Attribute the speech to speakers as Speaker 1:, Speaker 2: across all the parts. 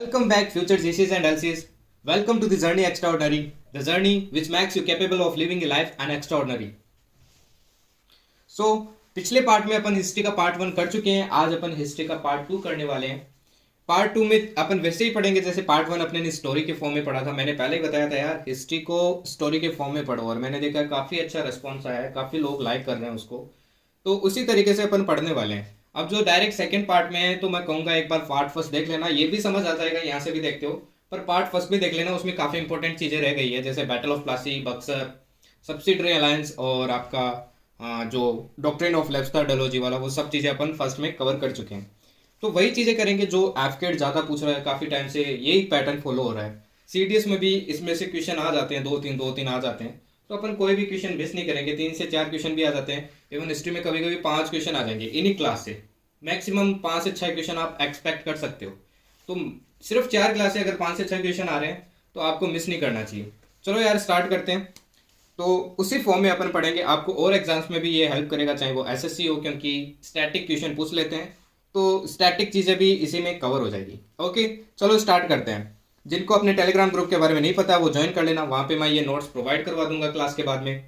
Speaker 1: Welcome back, future GCs and LCs. Welcome to the Journey Extraordinary, the journey which makes you capable of living a life and extraordinary. पिछले part में अपन history का part 1 कर चुके हैं. आज अपन history का part 2 करने वाले हैं. पार्ट 2 में अपन वैसे ही पढ़ेंगे जैसे पार्ट 1 अपने ने स्टोरी के फॉर्म में पढ़ा था. मैंने पहले ही बताया था यार, हिस्ट्री को स्टोरी के फॉर्म में पढ़ो, और मैंने देखा काफ़ी अच्छा रिस्पॉन्स आया है, काफ़ी लोग लाइक कर रहे हैं उसको. तो उसी तरीके से अपन पढ़ने वाले हैं. अब जो डायरेक्ट सेकंड पार्ट में है तो मैं कहूँगा एक बार पार्ट फर्स्ट देख लेना, ये भी समझ आ जाएगा, यहाँ से भी देखते हो, पर पार्ट फर्स्ट भी देख लेना. उसमें काफ़ी इंपॉर्टेंट चीज़ें रह गई है, जैसे battle of Plassey, Buxar, subsidiary alliance, और आपका जो डॉक्ट्रिन ऑफ लेब्स्टर डेलोजी वाला, वो सब चीज़ें अपन फर्स्ट में कवर कर चुके हैं. तो वही चीज़ें करेंगे जो एफकेट ज़्यादा पूछ रहा है, काफ़ी टाइम से यही पैटर्न फॉलो हो रहा है. सीडीएस में भी इसमें से क्वेश्चन आ जाते हैं, दो तीन आ जाते हैं. तो अपन कोई भी क्वेश्चन मिस नहीं करेंगे, 3 से 4 क्वेश्चन भी आ जाते हैं. इवन हिस्ट्री में कभी कभी 5 क्वेश्चन आ जाएंगे इन्हीं क्लास से. मैक्सिमम 5 से 6 क्वेश्चन आप एक्सपेक्ट कर सकते हो. तो सिर्फ 4 क्लास से अगर 5 से 6 क्वेश्चन आ रहे हैं तो आपको मिस नहीं करना चाहिए. चलो यार स्टार्ट करते हैं. तो उसी फॉर्म में अपन पढ़ेंगे. आपको और एग्जाम्स में भी ये हेल्प करेगा, चाहे वो एसएससी हो, क्योंकि स्टैटिक क्वेश्चन पूछ लेते हैं, तो स्टैटिक चीज़ें भी इसी में कवर हो जाएगी. ओके, चलो स्टार्ट करते हैं. जिनको अपने टेलीग्राम ग्रुप के बारे में नहीं पता वो ज्वाइन कर लेना. वहाँ पे मैं ये नोट्स प्रोवाइड करवा दूंगा क्लास के बाद में.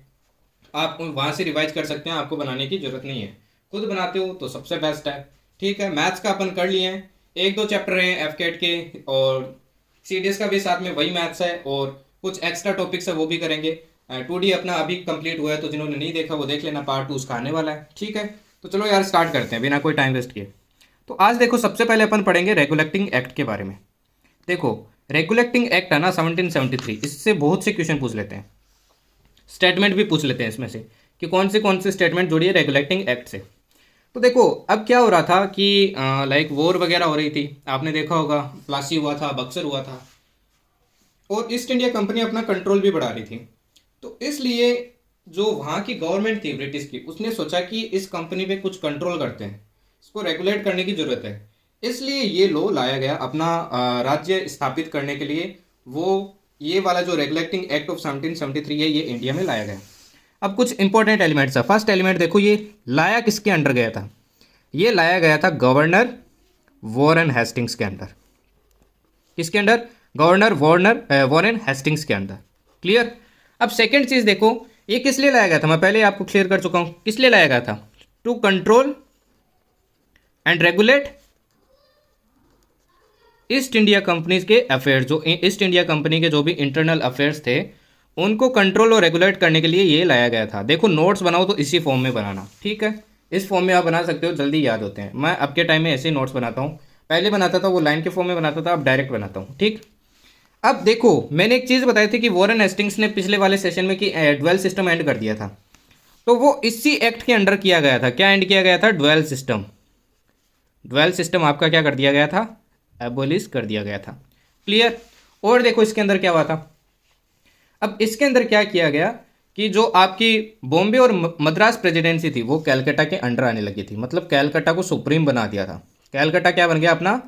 Speaker 1: आप वहाँ से रिवाइज कर सकते हैं, आपको बनाने की जरूरत नहीं है. खुद बनाते हो तो सबसे बेस्ट है. ठीक है, मैथ्स का अपन कर लिए हैं, 1-2 चैप्टर हैं एफकेट के, और सीडीएस का भी साथ में वही मैथ्स है, और कुछ एक्स्ट्रा टॉपिक्स है वो भी करेंगे. 2D अपना अभी कंप्लीट हुआ है, तो जिन्होंने नहीं देखा वो देख लेना, पार्ट 2 उसका आने वाला है. ठीक है, तो चलो यार स्टार्ट करते हैं बिना कोई टाइम वेस्ट किए. तो आज देखो, सबसे पहले अपन पढ़ेंगे रेगुलेटिंग एक्ट के बारे में. देखो, रेगुलेटिंग एक्ट है ना 1773, इससे बहुत से क्वेश्चन पूछ लेते हैं, स्टेटमेंट भी पूछ लेते हैं इसमें से कि कौन से स्टेटमेंट जुड़ी है रेगुलेटिंग एक्ट से. तो देखो, अब क्या हो रहा था कि लाइक वॉर वगैरह हो रही थी, आपने देखा होगा, प्लासी हुआ था, बक्सर हुआ था, और ईस्ट इंडिया कंपनी अपना कंट्रोल भी बढ़ा रही थी. तो इसलिए जो वहाँ की गवर्नमेंट थी ब्रिटिश की, उसने सोचा कि इस कंपनी पे कुछ कंट्रोल करते हैं, इसको रेगुलेट करने की ज़रूरत है. इसलिए ये लॉ लाया गया अपना राज्य स्थापित करने के लिए. वो ये वाला जो रेगुलेटिंग एक्ट ऑफ 1773 है, ये इंडिया में लाया गया. अब कुछ इंपॉर्टेंट एलिमेंट्स है. फर्स्ट एलिमेंट देखो, ये लाया किसके अंडर गया था? ये लाया गया था गवर्नर वॉरेन हेस्टिंग्स के अंडर. किसके अंडर? गवर्नर वॉरेन हेस्टिंग्स के अंदर. क्लियर? अब सेकंड चीज देखो, ये किस लिए लाया गया था, मैं पहले आपको क्लियर कर चुका हूं किस लिए लाया गया था. To control and regulate East India companies के अफेयर्स. जो ईस्ट इंडिया कंपनी के जो भी इंटरनल अफेयर्स थे, उनको कंट्रोल और रेगुलेट करने के लिए ये लाया गया था. देखो, नोट्स बनाओ तो इसी फॉर्म में बनाना. ठीक है, इस फॉर्म में आप बना सकते हो, जल्दी याद होते हैं. मैं अब के टाइम में ऐसे नोट्स बनाता हूँ, पहले बनाता था वो लाइन के फॉर्म में बनाता था, अब डायरेक्ट बनाता हूँ. ठीक. अब देखो, मैंने एक चीज़ बताई थी कि वॉरेन हेस्टिंग्स ने पिछले वाले सेशन में कि ड्वेल सिस्टम एंड कर दिया था. तो वो इसी एक्ट के अंडर किया गया था. क्या एंड किया गया था? Dwell system. ड्वेल सिस्टम आपका क्या कर दिया गया था? एबोलिश कर दिया गया था. क्लियर? और देखो इसके अंदर क्या हुआ था. अब इसके अंदर क्या किया गया कि जो आपकी बॉम्बे और मद्रास प्रेसिडेंसी थी, वो कैलकाटा के अंडर आने लगी थी. मतलब कैलकाटा को सुप्रीम बना दिया था. कैलकाटा क्या बन गया? अपना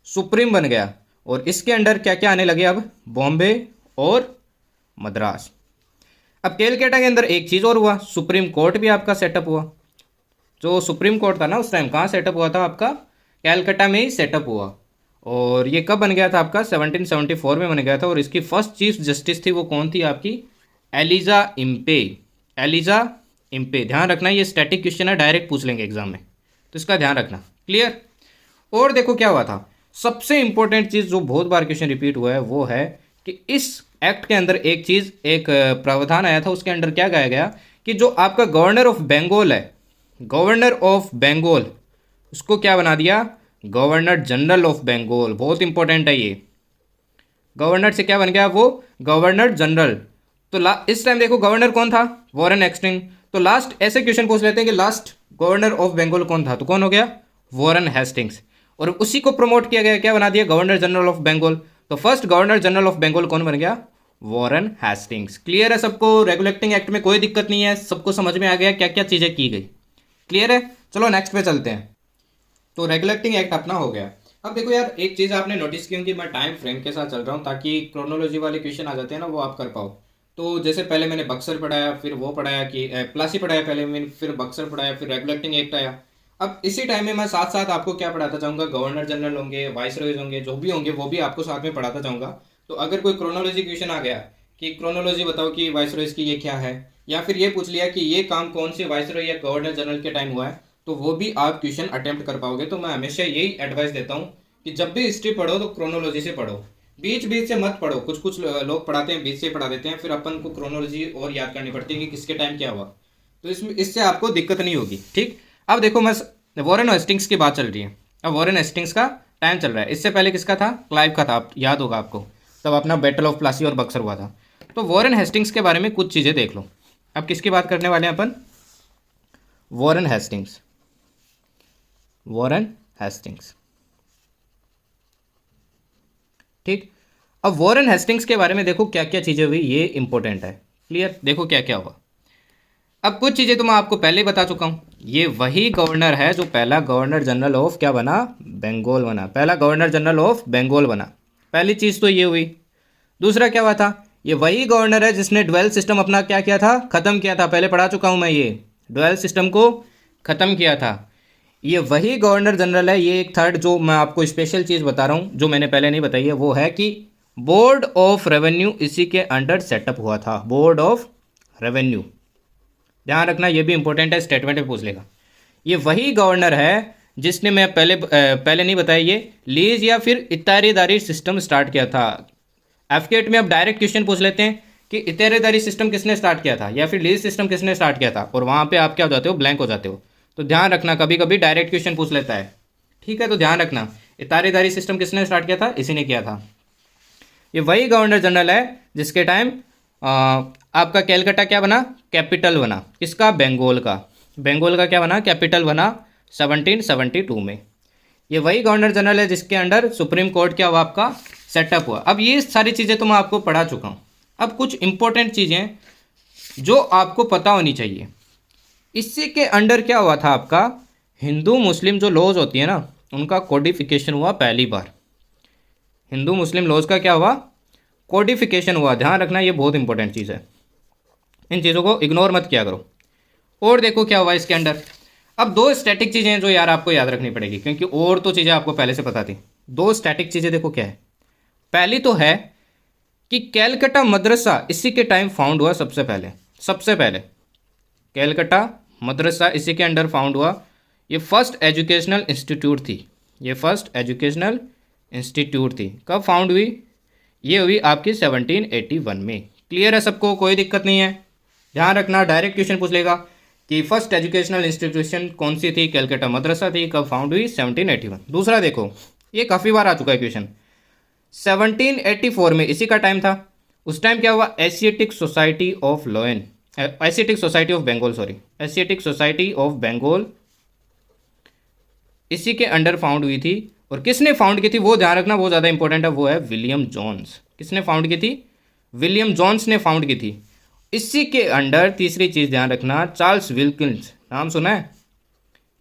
Speaker 1: सुप्रीम बन गया. और इसके अंडर क्या क्या आने लगे अब? बॉम्बे और मद्रास. अब कैलकाटा के अंदर एक चीज़ और हुआ, सुप्रीम कोर्ट भी आपका सेटअप हुआ. जो सुप्रीम कोर्ट था ना उस टाइम, कहाँ सेटअप हुआ था? आपका कैलकाटा में ही सेटअप हुआ. और ये कब बन गया था? आपका 1774 में बन गया था. और इसकी फर्स्ट चीफ जस्टिस थी, वो कौन थी? आपकी एलिजा इम्पे. Elijah Impey. ध्यान रखना, ये स्टैटिक क्वेश्चन है, डायरेक्ट पूछ लेंगे एग्जाम में, तो इसका ध्यान रखना. क्लियर? और देखो क्या हुआ था, सबसे इंपॉर्टेंट चीज़ जो बहुत बार क्वेश्चन रिपीट हुआ है वो है कि इस एक्ट के अंदर एक चीज़, एक प्रावधान आया था, उसके अंदर क्या कहा गया कि जो आपका गवर्नर ऑफ बंगाल है, गवर्नर ऑफ बंगाल, उसको क्या बना दिया? Governor general of Bengal. बहुत इंपॉर्टेंट है ये. गवर्नर से क्या बन गया? वो गवर्नर जनरल. तो इस टाइम देखो गवर्नर कौन था? Warren Hastings. तो लास्ट ऐसे क्वेश्चन पूछ लेते हैं कि लास्ट गवर्नर ऑफ बंगाल कौन था, तो कौन हो गया? Warren Hastings. और उसी को प्रमोट किया गया, क्या बना दिया? Governor general of Bengal. तो first governor general of Bengal कौन बन गया? Warren Hastings. क्लियर है सबको? रेगुलेटिंग एक्ट में कोई दिक्कत नहीं है, सबको समझ में आ गया क्या क्या चीज़ें की गई. क्लियर है? चलो नेक्स्ट पे चलते हैं. तो रेगुलेटिंग एक्ट अपना हो गया. अब देखो यार, एक चीज़ आपने नोटिस की होगी, मैं टाइम फ्रेम के साथ चल रहा हूँ ताकि क्रोनोलॉजी वाले क्वेश्चन आ जाते हैं ना, वो आप कर पाओ. तो जैसे पहले मैंने बक्सर पढ़ाया, फिर वो पढ़ाया कि प्लासी पढ़ाया पहले मैंने, फिर बक्सर पढ़ाया, फिर रेगुलेटिंग एक्ट आया. अब इसी टाइम में मैं साथ साथ आपको क्या पढ़ाता जाऊंगा, गवर्नर जनरल होंगे, वाइसरॉयज होंगे, जो भी होंगे वो भी आपको साथ में पढ़ाता जाऊंगा। तो अगर कोई क्रोनोलॉजी क्वेश्चन आ गया कि क्रोनोलॉजी बताओ कि वाइसरॉयज की ये क्या है, या फिर ये पूछ लिया कि ये काम कौन से वाइसरॉय या गवर्नर जनरल के टाइम हुआ है, तो वो भी आप क्वेश्चन अटेम्प्ट कर पाओगे। तो मैं हमेशा यही एडवाइस देता हूँ कि जब भी हिस्ट्री पढ़ो तो क्रोनोलॉजी से पढ़ो, बीच बीच से मत पढ़ो। कुछ कुछ लोग पढ़ाते हैं बीच से पढ़ा देते हैं, फिर अपन को क्रोनोलॉजी और याद करनी पड़ती है कि किसके टाइम क्या हुआ। तो इसमें इससे आपको दिक्कत नहीं होगी। ठीक, अब देखो मैं वॉरेन हेस्टिंग्स की बात चल रही है। अब वॉरेन हेस्टिंग्स का टाइम चल रहा है, इससे पहले किसका था, क्लाइव का था, आप याद होगा आपको, तब अपना बैटल ऑफ प्लासी और बक्सर हुआ था। तो वॉरेन हेस्टिंग्स के बारे में कुछ चीज़ें देख लो। अब किसकी बात करने वाले हैं अपन, वॉरेन हेस्टिंग्स। वॉरेन हेस्टिंग्स, ठीक। अब वॉरेन हेस्टिंग्स के बारे में देखो क्या क्या चीज़ें हुई, ये इंपॉर्टेंट है। क्लियर, देखो क्या क्या हुआ। अब कुछ चीज़ें तो मैं आपको पहले ही बता चुका हूँ। ये वही गवर्नर है जो पहला गवर्नर जनरल ऑफ क्या बना, बंगाल बना, पहला गवर्नर जनरल ऑफ बंगाल बना। पहली चीज़ तो ये हुई। दूसरा क्या हुआ था, ये वही गवर्नर है जिसने ड्वेल सिस्टम अपना क्या किया था, ख़त्म किया था। पहले पढ़ा चुका हूँ मैं, ये ड्वेल सिस्टम को ख़त्म किया था। ये वही गवर्नर जनरल है। ये एक थर्ड जो मैं आपको स्पेशल चीज़ बता रहा हूँ जो मैंने पहले नहीं बताई है, वो है कि बोर्ड ऑफ रेवेन्यू इसी के अंडर सेटअप हुआ था। बोर्ड ऑफ रेवेन्यू, ध्यान रखना, ये भी इंपॉर्टेंट है, स्टेटमेंट में पूछ लेगा। ये वही गवर्नर है जिसने, मैं पहले नहीं बताया, ये लीज या फिर इतारेदारी सिस्टम स्टार्ट किया था। एफकेट में अब डायरेक्ट क्वेश्चन पूछ लेते हैं कि इतारेदारी सिस्टम किसने स्टार्ट किया था या फिर लीज सिस्टम किसने स्टार्ट किया था, और वहाँ पे आप क्या हो जाते हो, ब्लैंक हो जाते हो। तो ध्यान रखना, कभी कभी डायरेक्ट क्वेश्चन पूछ लेता है। ठीक है, तो ध्यान रखना, इतारेदारी सिस्टम किसने स्टार्ट किया था, इसी ने किया था। ये वही गवर्नर जनरल है जिसके टाइम आपका कैलकाटा क्या बना, कैपिटल बना, किसका, बंगाल का। बंगाल का क्या बना, कैपिटल बना 1772 में। ये वही गवर्नर जनरल है जिसके अंडर सुप्रीम कोर्ट क्या हुआ, आपका सेटअप हुआ। अब ये सारी चीज़ें तो मैं आपको पढ़ा चुका हूँ। अब कुछ इंपॉर्टेंट चीज़ें जो आपको पता होनी चाहिए। इसी के अंडर क्या हुआ था, आपका हिंदू मुस्लिम जो लॉज होती है ना, उनका कोडिफिकेशन हुआ पहली बार। हिंदू मुस्लिम लॉज का क्या हुआ, कोडिफिकेशन हुआ। ध्यान रखना, ये बहुत इंपॉर्टेंट चीज़ है, इन चीज़ों को इग्नोर मत किया करो। और देखो क्या हुआ इसके अंडर। अब दो स्टैटिक चीज़ें हैं जो यार आपको याद रखनी पड़ेगी, क्योंकि और तो चीज़ें आपको पहले से पता थी। दो स्टैटिक चीज़ें देखो क्या है। पहली तो है कि कैलकाटा मदरसा इसी के टाइम फाउंड हुआ सबसे पहले कैलकाटा मदरसा इसी के अंडर फाउंड हुआ। ये फर्स्ट एजुकेशनल इंस्टीट्यूट थी, ये फर्स्ट एजुकेशनल इंस्टीट्यूट थी। कब फाउंड हुई, ये हुई आपकी 1781 में। क्लियर है सबको, कोई दिक्कत नहीं है। ध्यान रखना, डायरेक्ट क्वेश्चन पूछ लेगा कि फर्स्ट एजुकेशनल इंस्टीट्यूशन कौन सी थी, कैलकाटा मदरसा थी। कब फाउंड हुई, 1781। दूसरा देखो, ये काफ़ी बार आ चुका है क्वेश्चन, 1784 में इसी का टाइम था। उस टाइम क्या हुआ, Asiatic Society of loyan, Asiatic Society of Bengal, sorry, Asiatic Society of Bengal इसी के अंडर फाउंड हुई थी। और किसने फाउंड की थी वो ध्यान रखना, वो ज़्यादा इंपॉर्टेंट है, वो है विलियम जोन्स। किसने फाउंड की थी, विलियम जोन्स ने फाउंड की थी। इसी के अंडर तीसरी चीज़ ध्यान रखना, चार्ल्स विल्किंस, नाम सुना है,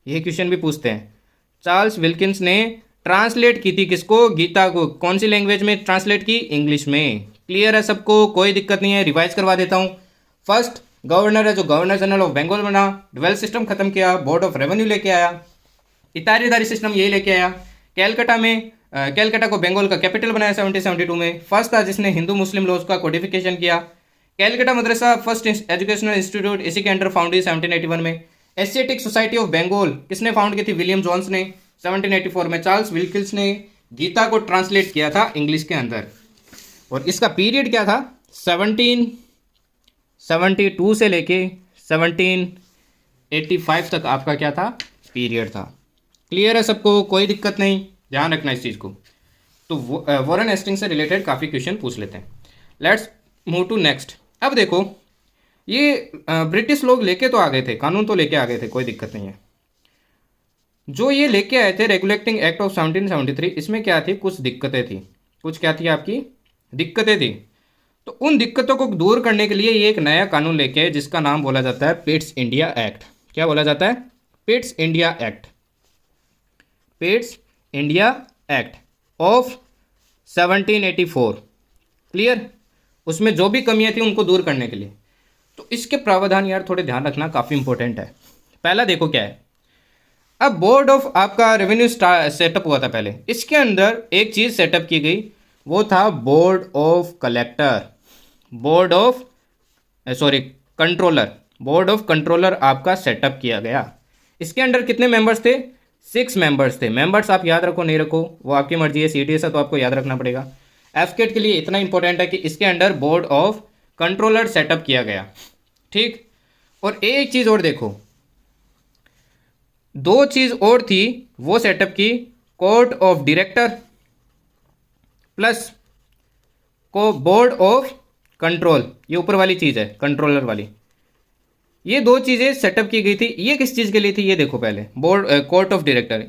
Speaker 1: ये क्वेश्चन भी पूछते हैं। चार्ल्स विल्किंस ने ट्रांसलेट की थी किसको, गीता को। कौन सी लैंग्वेज में ट्रांसलेट की, इंग्लिश में। क्लियर है सबको, कोई दिक्कत नहीं है, रिवाइज करवा देता हूँ। फर्स्ट गवर्नर है जो गवर्नर जनरल ऑफ बंगाल बना, ड्वेल सिस्टम खत्म किया, बोर्ड ऑफ रेवेन्यू लेके आया, इतारेदारी सिस्टम यही लेके आया। कैलकाटा में कैलकाटा को बंगाल का कैपिटल बनाया 1772 में। फर्स्ट था जिसने हिंदू मुस्लिम लॉज का कोडिफिकेशन किया। कैलकाटा मदरसा फर्स्ट एजुकेशनल इंस्टीट्यूट इसी के अंडर फाउंड हुई 1781 में। एशियाटिक सोसाइटी ऑफ बंगाल किसने फाउंड की थी, विलियम जोन्स ने 1784 में। चार्ल्स विल्किंस ने गीता को ट्रांसलेट किया था इंग्लिश के अंदर। और इसका पीरियड क्या था, 1772 से लेके 1785 तक आपका क्या था, पीरियड था। क्लियर है सबको, कोई दिक्कत नहीं, ध्यान रखना इस चीज़ को। तो वॉरेन हेस्टिंग्स से रिलेटेड काफ़ी क्वेश्चन पूछ लेते हैं। Let's move to next. अब देखो, ये ब्रिटिश लोग लेके तो आ गए थे, कानून तो लेके आ गए थे, कोई दिक्कत नहीं है। जो ये लेके आए थे रेगुलेटिंग एक्ट ऑफ 1773, इसमें क्या थी, कुछ दिक्कतें थी। कुछ क्या थी आपकी, दिक्कतें थी। तो उन दिक्कतों को दूर करने के लिए ये एक नया कानून लेके आए जिसका नाम बोला जाता है पिट्स इंडिया एक्ट। क्या बोला जाता है, Pitt's India act. Pitt's India act of 1784। Clear, उसमें जो भी कमियां थी उनको दूर करने के लिए। तो इसके प्रावधान यार थोड़े ध्यान रखना, काफ़ी इंपॉर्टेंट है। पहला देखो क्या है, अब बोर्ड ऑफ आपका रेवेन्यू सेटअप हुआ था पहले, इसके अंदर एक चीज़ सेटअप की गई, वो था board of collector, board of sorry controller, board of controller आपका सेटअप किया गया। इसके अंडर कितने मेंबर्स थे? 6 मेंबर्स थे। मेंबर्स आप याद रखो नहीं रखो वो आपकी मर्जी है, सीडीएस है तो आपको याद रखना पड़ेगा। एफकेट के लिए इतना इंपॉर्टेंट है कि इसके under board of controller setup किया गया, ठीक। और एक चीज़ और देखो, दो चीज़ और थी वो सेटअप की, कोर्ट ऑफ डायरेक्टर प्लस को बोर्ड ऑफ कंट्रोल, ये ऊपर वाली चीज़ है कंट्रोलर वाली, ये दो चीज़ें सेटअप की गई थी। ये किस चीज़ के लिए थी ये देखो, पहले बोर्ड कोर्ट ऑफ डायरेक्टर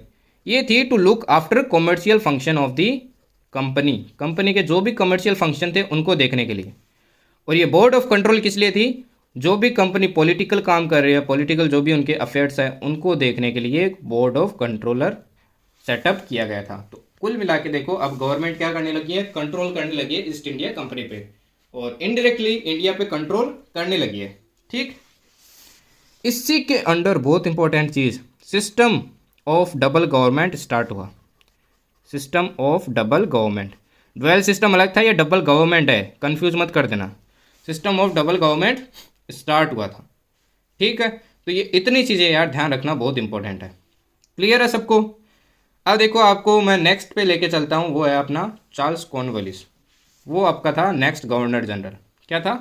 Speaker 1: ये थी to look after commercial function of the company, company के जो भी कमर्शियल फंक्शन थे उनको देखने के लिए। और ये बोर्ड ऑफ कंट्रोल किस लिए थी? जो भी कंपनी पॉलिटिकल काम कर रही है, पॉलिटिकल जो भी उनके अफेयर्स हैं उनको देखने के लिए बोर्ड ऑफ कंट्रोलर सेटअप किया गया था। तो कुल मिला के देखो, अब गवर्नमेंट क्या करने लगी है? कंट्रोल करने लगी है ईस्ट इंडिया कंपनी पे, और इनडायरेक्टली इंडिया पे कंट्रोल करने लगी है, ठीक। इसी के अंडर बहुत इंपॉर्टेंट चीज़, system of double government start हुआ। System of double government, dual system अलग था, ये डबल गवर्नमेंट है, कंफ्यूज मत कर देना। System of double government start हुआ था, ठीक है। तो ये इतनी चीज़ें यार ध्यान रखना बहुत इंपॉर्टेंट है। क्लियर है सबको? अब देखो आपको मैं नेक्स्ट पे लेके चलता हूँ, वो है अपना चार्ल्स कॉर्नवालिस। वो आपका था नेक्स्ट गवर्नर जनरल। क्या था?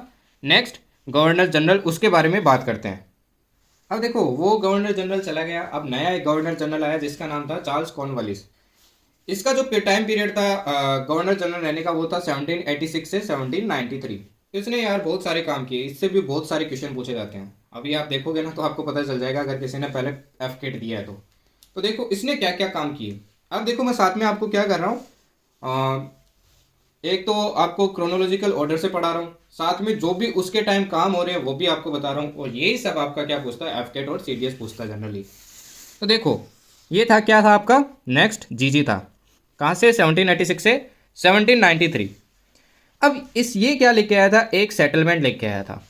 Speaker 1: नेक्स्ट गवर्नर जनरल, उसके बारे में बात करते हैं। अब देखो वो गवर्नर जनरल चला गया, अब नया एक गवर्नर जनरल आया जिसका नाम था चार्ल्स कॉर्नवालिस। इसका जो टाइम पीरियड था गवर्नर जनरल रहने का वो था 1786 से 1793। इसने यार बहुत सारे काम किए, इससे भी बहुत सारे क्वेश्चन पूछे जाते हैं। अभी आप देखोगे ना तो आपको पता चल जाएगा अगर किसी ने पहले एफकेट दिया है तो देखो इसने क्या क्या काम किए। अब देखो मैं साथ में आपको क्या कर रहा हूँ, एक तो आपको क्रोनोलॉजिकल ऑर्डर से पढ़ा रहा हूँ, साथ में जो भी उसके टाइम काम हो रहे हैं वो भी आपको बता रहा हूँ, और यही सब आपका क्या पूछता है? एफकेट और सीडीएस पूछता है जनरली। तो देखो ये था, क्या था आपका? नेक्स्ट जीजी था। कहाँ से? 1786 से 1793। अब ये क्या लेके आया था? एक सेटलमेंट लेके आया था।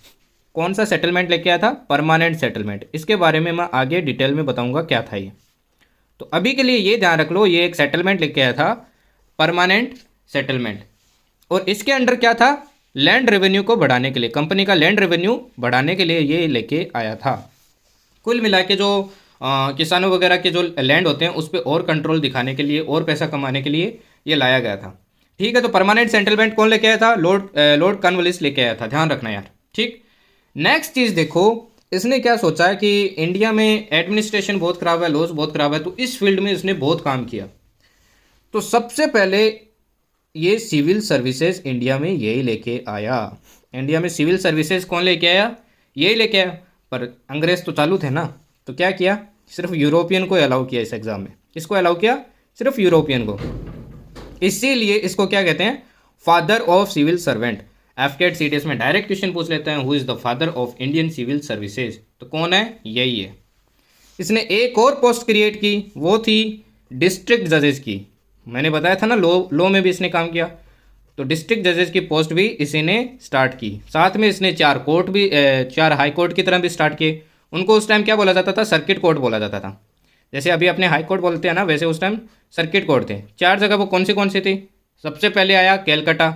Speaker 1: कौन सा सेटलमेंट लेके आया था? Permanent settlement. इसके बारे में मैं आगे डिटेल में बताऊंगा क्या था ये। तो अभी के लिए ये ध्यान रख लो, ये एक सेटलमेंट लेके आया था, परमानेंट सेटलमेंट। और इसके अंडर क्या था? लैंड रेवेन्यू को बढ़ाने के लिए, कंपनी का लैंड रेवेन्यू बढ़ाने के लिए ये लेके आया था। कुल मिला के जो किसानों वगैरह के जो लैंड होते हैं उस पर और कंट्रोल दिखाने के लिए और पैसा कमाने के लिए ये लाया गया था, ठीक है। तो परमानेंट सेटलमेंट कौन लेके आया था? लॉर्ड कॉर्नवालिस लेके आया था, ध्यान रखना यार, ठीक। नेक्स्ट चीज़ देखो, इसने क्या सोचा है कि इंडिया में एडमिनिस्ट्रेशन बहुत खराब है, लॉज बहुत खराब है, तो इस फील्ड में इसने बहुत काम किया। तो सबसे पहले ये सिविल सर्विसेज इंडिया में यही लेके आया। इंडिया में सिविल सर्विसेज कौन लेके आया? यही लेके आया। पर अंग्रेज तो चालू थे ना, तो क्या किया? सिर्फ यूरोपियन को अलाउ किया इस एग्ज़ाम में। किसको अलाउ किया? सिर्फ यूरोपियन को। इसीलिए इसको क्या कहते हैं? Father of civil servant. AFCAT CDS में डायरेक्ट क्वेश्चन पूछ लेते हैं, who is the father of Indian civil services? तो कौन है? यही है। इसने एक और पोस्ट क्रिएट की, वो थी डिस्ट्रिक्ट जजेस की। मैंने बताया था ना लॉ में भी इसने काम किया, तो डिस्ट्रिक्ट जजेस की पोस्ट भी इसी ने स्टार्ट की। साथ में इसने 4 कोर्ट भी 4 हाई कोर्ट की तरह भी स्टार्ट किए। उनको उस टाइम क्या बोला जाता था? सर्किट कोर्ट बोला जाता था। जैसे अभी अपने हाई कोर्ट बोलते हैं ना, वैसे उस टाइम सर्किट कोर्ट थे। 4 जगह वो कौन सी थी? सबसे पहले आया कैलकाटा,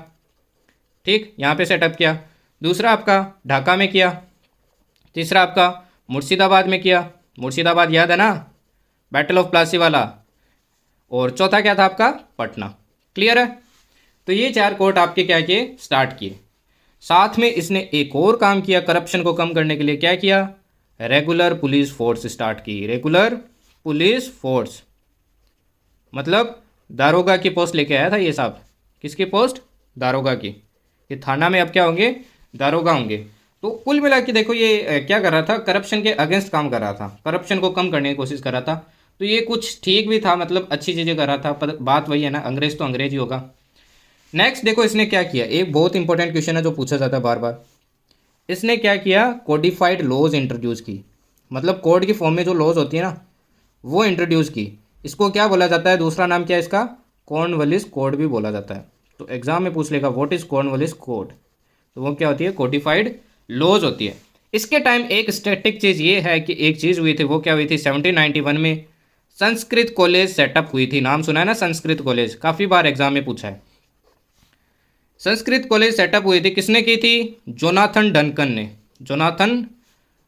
Speaker 1: ठीक, यहाँ पे सेटअप किया। दूसरा आपका ढाका में किया। तीसरा आपका मुर्शिदाबाद में किया, मुर्शिदाबाद याद है ना, बैटल ऑफ प्लासी वाला। और चौथा क्या था आपका? पटना। क्लियर है? तो ये 4 कोर्ट आपके क्या किए? स्टार्ट किए। साथ में इसने एक और काम किया करप्शन को कम करने के लिए। क्या किया? रेगुलर पुलिस फोर्स स्टार्ट की। रेगुलर पुलिस फोर्स मतलब दारोगा की पोस्ट लेके आया था ये साहब। किसकी पोस्ट? दारोगा की। ये थाना में अब क्या होंगे? दारोगा होंगे। तो कुल मिला के देखो ये क्या कर रहा था? करप्शन के अगेंस्ट काम कर रहा था, करप्शन को कम करने की कोशिश कर रहा था। तो ये कुछ ठीक भी था, मतलब अच्छी चीज़ें कर रहा था, पर बात वही है ना, अंग्रेज तो अंग्रेज ही होगा। नेक्स्ट देखो इसने क्या किया, एक बहुत इंपॉर्टेंट क्वेश्चन है जो पूछा जाता है बार बार। इसने क्या किया? कोडिफाइड लॉज इंट्रोड्यूस की, मतलब कोड की फॉर्म में जो लॉज होती है ना वो इंट्रोड्यूस की। इसको क्या बोला जाता है? दूसरा नाम क्या है इसका? कॉर्नवालिस कोड भी बोला जाता है। तो एग्जाम में पूछ लेगा व्हाट इज कॉर्नवालिस कोड, तो वो क्या होती है? कोडिफाइड लॉज होती है। इसके टाइम एक स्टैटिक चीज़ ये है कि एक चीज़ हुई थी, वो क्या हुई थी? 1791 में संस्कृत कॉलेज सेटअप हुई थी। नाम सुना है ना, संस्कृत कॉलेज, काफ़ी बार एग्जाम में पूछा है। संस्कृत कॉलेज सेटअप हुई थी, किसने की थी? जोनाथन डनकन ने। जोनाथन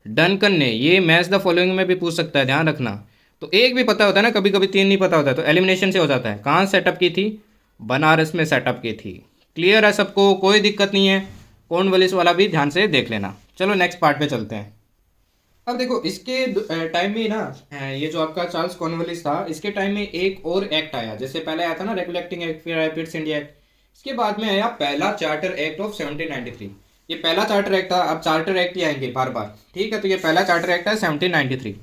Speaker 1: डनकन ने। ये मैच द फॉलोइंग में भी पूछ सकता है, ध्यान रखना। तो एक भी पता होता है ना, कभी कभी तीन नहीं पता होता है, तो एलिमिनेशन से हो जाता है। कहाँ सेटअप की थी? बनारस में सेटअप की थी। क्लियर है सबको? कोई दिक्कत नहीं है। कॉर्नवालिस वाला भी ध्यान से देख लेना। चलो नेक्स्ट पार्ट पे चलते हैं। अब देखो इसके टाइम में ना, ये जो आपका चार्ल्स कॉर्नवालिस था, इसके टाइम में एक और एक्ट आया। जैसे पहले आया था ना रेगुलेटिंग एक्ट, फिर आया पिट्स इंडिया एक्ट, इसके बाद में आया पहला चार्टर एक्ट ऑफ 1793। ये पहला चार्टर एक्ट था। अब चार्टर एक्ट ही आएंगे बार बार, ठीक है। तो ये पहला चार्टर एक्ट है 1793।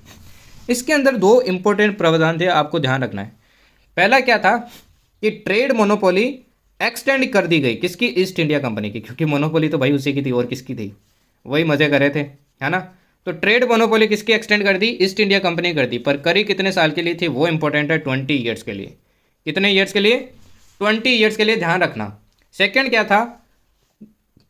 Speaker 1: इसके अंदर दो इंपॉर्टेंट प्रावधान थे, आपको ध्यान रखना है। पहला क्या था कि ट्रेड मोनोपोली एक्सटेंड कर दी गई, किसकी? ईस्ट इंडिया कंपनी की, क्योंकि मोनोपोली तो भाई उसी की थी, और किसकी थी? वही मजे कर रहे थे, है ना। तो ट्रेड मोनोपोली किसकी एक्सटेंड कर दी? ईस्ट इंडिया कंपनी कर दी। पर करी कितने साल के लिए थी, वो इंपॉर्टेंट है, 20 ईयर्स के लिए। कितने ईयर्स के लिए? 20 ईयर्स के लिए, ध्यान रखना। सेकेंड क्या था?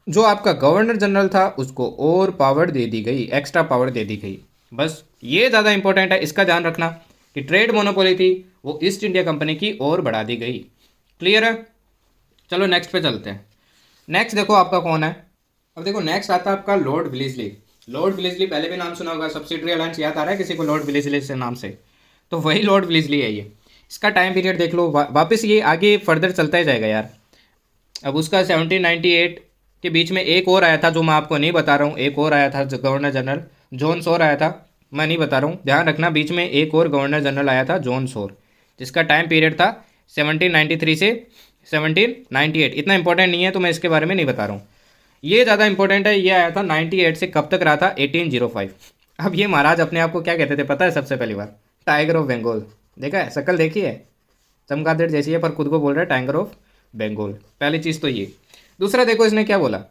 Speaker 1: जो आपका गवर्नर जनरल था उसको और पावर दे दी गई, एक्स्ट्रा पावर दे दी गई। बस ये ज़्यादा इंपॉर्टेंट है, इसका ध्यान रखना कि ट्रेड मोनोपोली थी वो ईस्ट इंडिया कंपनी की और बढ़ा दी गई। क्लियर है? चलो नेक्स्ट पे चलते हैं। नेक्स्ट देखो आपका कौन है। अब देखो नेक्स्ट आता है आपका लॉर्ड विलिस्ली। लॉर्ड विलिस्ली पहले भी नाम सुना होगा, सब्सिडरी अलायंस याद आ रहा है किसी को लॉर्ड विलिस्ली से नाम से? तो वही लॉर्ड विलिस्ली है ये। इसका टाइम पीरियड देख लो, वापस ये आगे फर्दर चलता ही जाएगा यार। अब उसका 1798 के बीच में एक और आया था, जो मैं आपको नहीं बता रहा हूँ। एक और आया था गवर्नर जनरल, जॉन सोर आया था, मैं नहीं बता रहा हूँ, ध्यान रखना। बीच में एक और गवर्नर जनरल आया था, जॉन सोर, जिसका टाइम पीरियड था 1793 से 1798। इतना इंपॉर्टेंट नहीं है तो मैं इसके बारे में नहीं बता रहा हूँ। ये ज़्यादा इंपॉर्टेंट है। ये आया था 98 से कब तक रहा था? 1805। अब ये महाराज अपने आप को क्या कहते थे पता है? सबसे पहली बार टाइगर ऑफ बंगाल। देखा है? शक्ल देखी है, चमगादड़ जैसी है, पर खुद को बोल रहा है टाइगर ऑफ बंगाल। पहली चीज़ तो ये। दूसरा देखो इसने क्या बोला,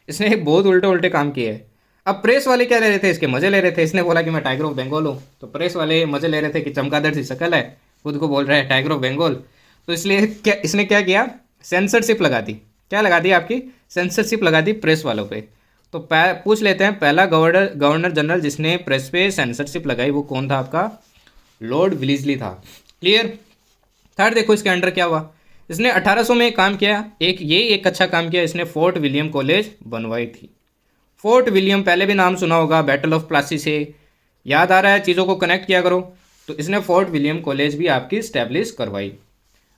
Speaker 1: इसने बहुत उल्टे उल्टे काम किए हैं। अब प्रेस वाले क्या ले रहे थे? इसके मजे ले रहे थे। इसने बोला कि मैं टाइगर ऑफ बंगाल हूँ, तो प्रेस वाले मजे ले रहे थे कि चमगादड़ सी शक्ल है, खुद को बोल रहा है टाइगर ऑफ बंगाल। तो इसलिए क्या इसने क्या किया? सेंसरशिप लगा दी। क्या लगा दी? आपकी सेंसरशिप लगा दी प्रेस वालों पे। तो पूछ लेते हैं, पहला गवर्नर जनरल जिसने प्रेस पे सेंसरशिप लगाई वो कौन था? आपका लॉर्ड विलिस्ली था। क्लियर? थर्ड देखो इसके अंडर क्या हुआ। इसने 1800 में काम किया, एक अच्छा काम किया, इसने फोर्ट विलियम कॉलेज बनवाई थी। फोर्ट विलियम पहले भी नाम सुना होगा, बैटल ऑफ प्लासी से याद आ रहा है, चीज़ों को कनेक्ट किया करो। तो इसने फोर्ट विलियम कॉलेज भी आपकी स्टैब्लिश करवाई।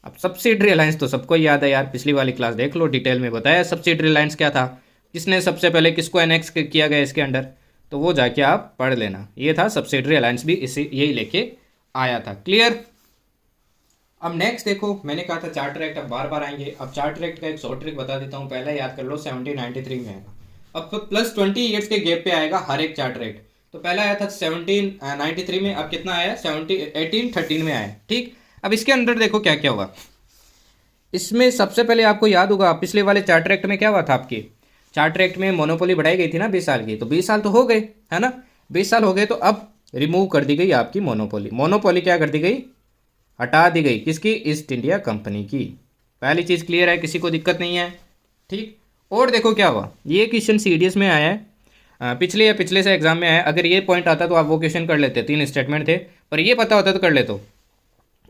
Speaker 1: अब सब्सिडरी अलायंस तो सबको याद है यार, पिछली वाली क्लास देख लो, डिटेल में बताया सब्सिडरी अलायंस क्या था, किसने सबसे पहले किसको एनेक्स किया गया इसके अंडर, तो वो जाके आप पढ़ लेना। ये था सब्सिडरी अलायंस भी, इसी यही लेके आया था। क्लियर? अब नेक्स्ट देखो, मैंने कहा था चार्टर एक्ट अब बार बार आएंगे। अब चार्टर एक्ट का एक शॉर्ट ट्रिक बता देता हूँ, पहले याद कर लो, 1793 में आएगा। अब तो प्लस 20 ईयर्स के गैप पे आएगा हर एक चार्टर एक्ट। तो पहला आया था 1793 में, अब कितना आया? 1813 में आया। ठीक, अब इसके अंदर देखो क्या क्या हुआ। इसमें सबसे पहले आपको याद होगा पिछले वाले चार्टर एक्ट में क्या हुआ था आपके? चार्टर एक्ट में मोनोपोली बढ़ाई गई थी ना 20 साल की, तो 20 साल तो हो गए, है ना। 20 साल हो गए, तो अब रिमूव कर दी गई आपकी मोनोपोली। मोनोपोली क्या कर दी गई? हटा दी गई। किसकी? ईस्ट इंडिया कंपनी की। पहली चीज़ क्लियर है, किसी को दिक्कत नहीं है? ठीक। और देखो क्या हुआ, ये क्वेश्चन सीडीएस में आया है, पिछले या पिछले से एग्जाम में आया। अगर ये पॉइंट आता तो आप वो क्वेश्चन कर लेते, 3 स्टेटमेंट थे, पर ये पता होता तो कर लेते।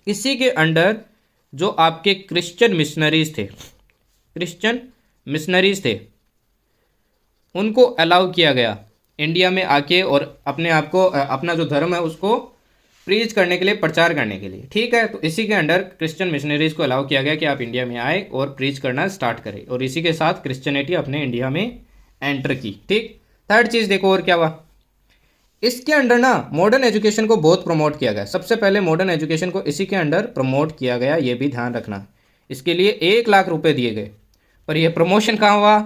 Speaker 1: इसी के अंडर जो आपके क्रिश्चियन मिशनरीज थे, क्रिश्चियन मिशनरीज थे, उनको अलाउ किया गया इंडिया में आके और अपने आप को, अपना जो धर्म है उसको प्रीच करने के लिए, प्रचार करने के लिए। ठीक है, तो इसी के अंडर क्रिश्चियन मिशनरीज को अलाउ किया गया कि आप इंडिया में आए और प्रीच करना स्टार्ट करें, और इसी के साथ क्रिश्चियनिटी अपने इंडिया में एंटर की। ठीक। थर्ड चीज़ देखो और क्या हुआ, इसके अंडर ना मॉडर्न एजुकेशन को बहुत प्रमोट किया गया। सबसे पहले मॉडर्न एजुकेशन को इसी के अंडर प्रमोट किया गया, ये भी ध्यान रखना। इसके लिए 1 लाख रुपए दिए गए, पर यह प्रमोशन कहाँ हुआ?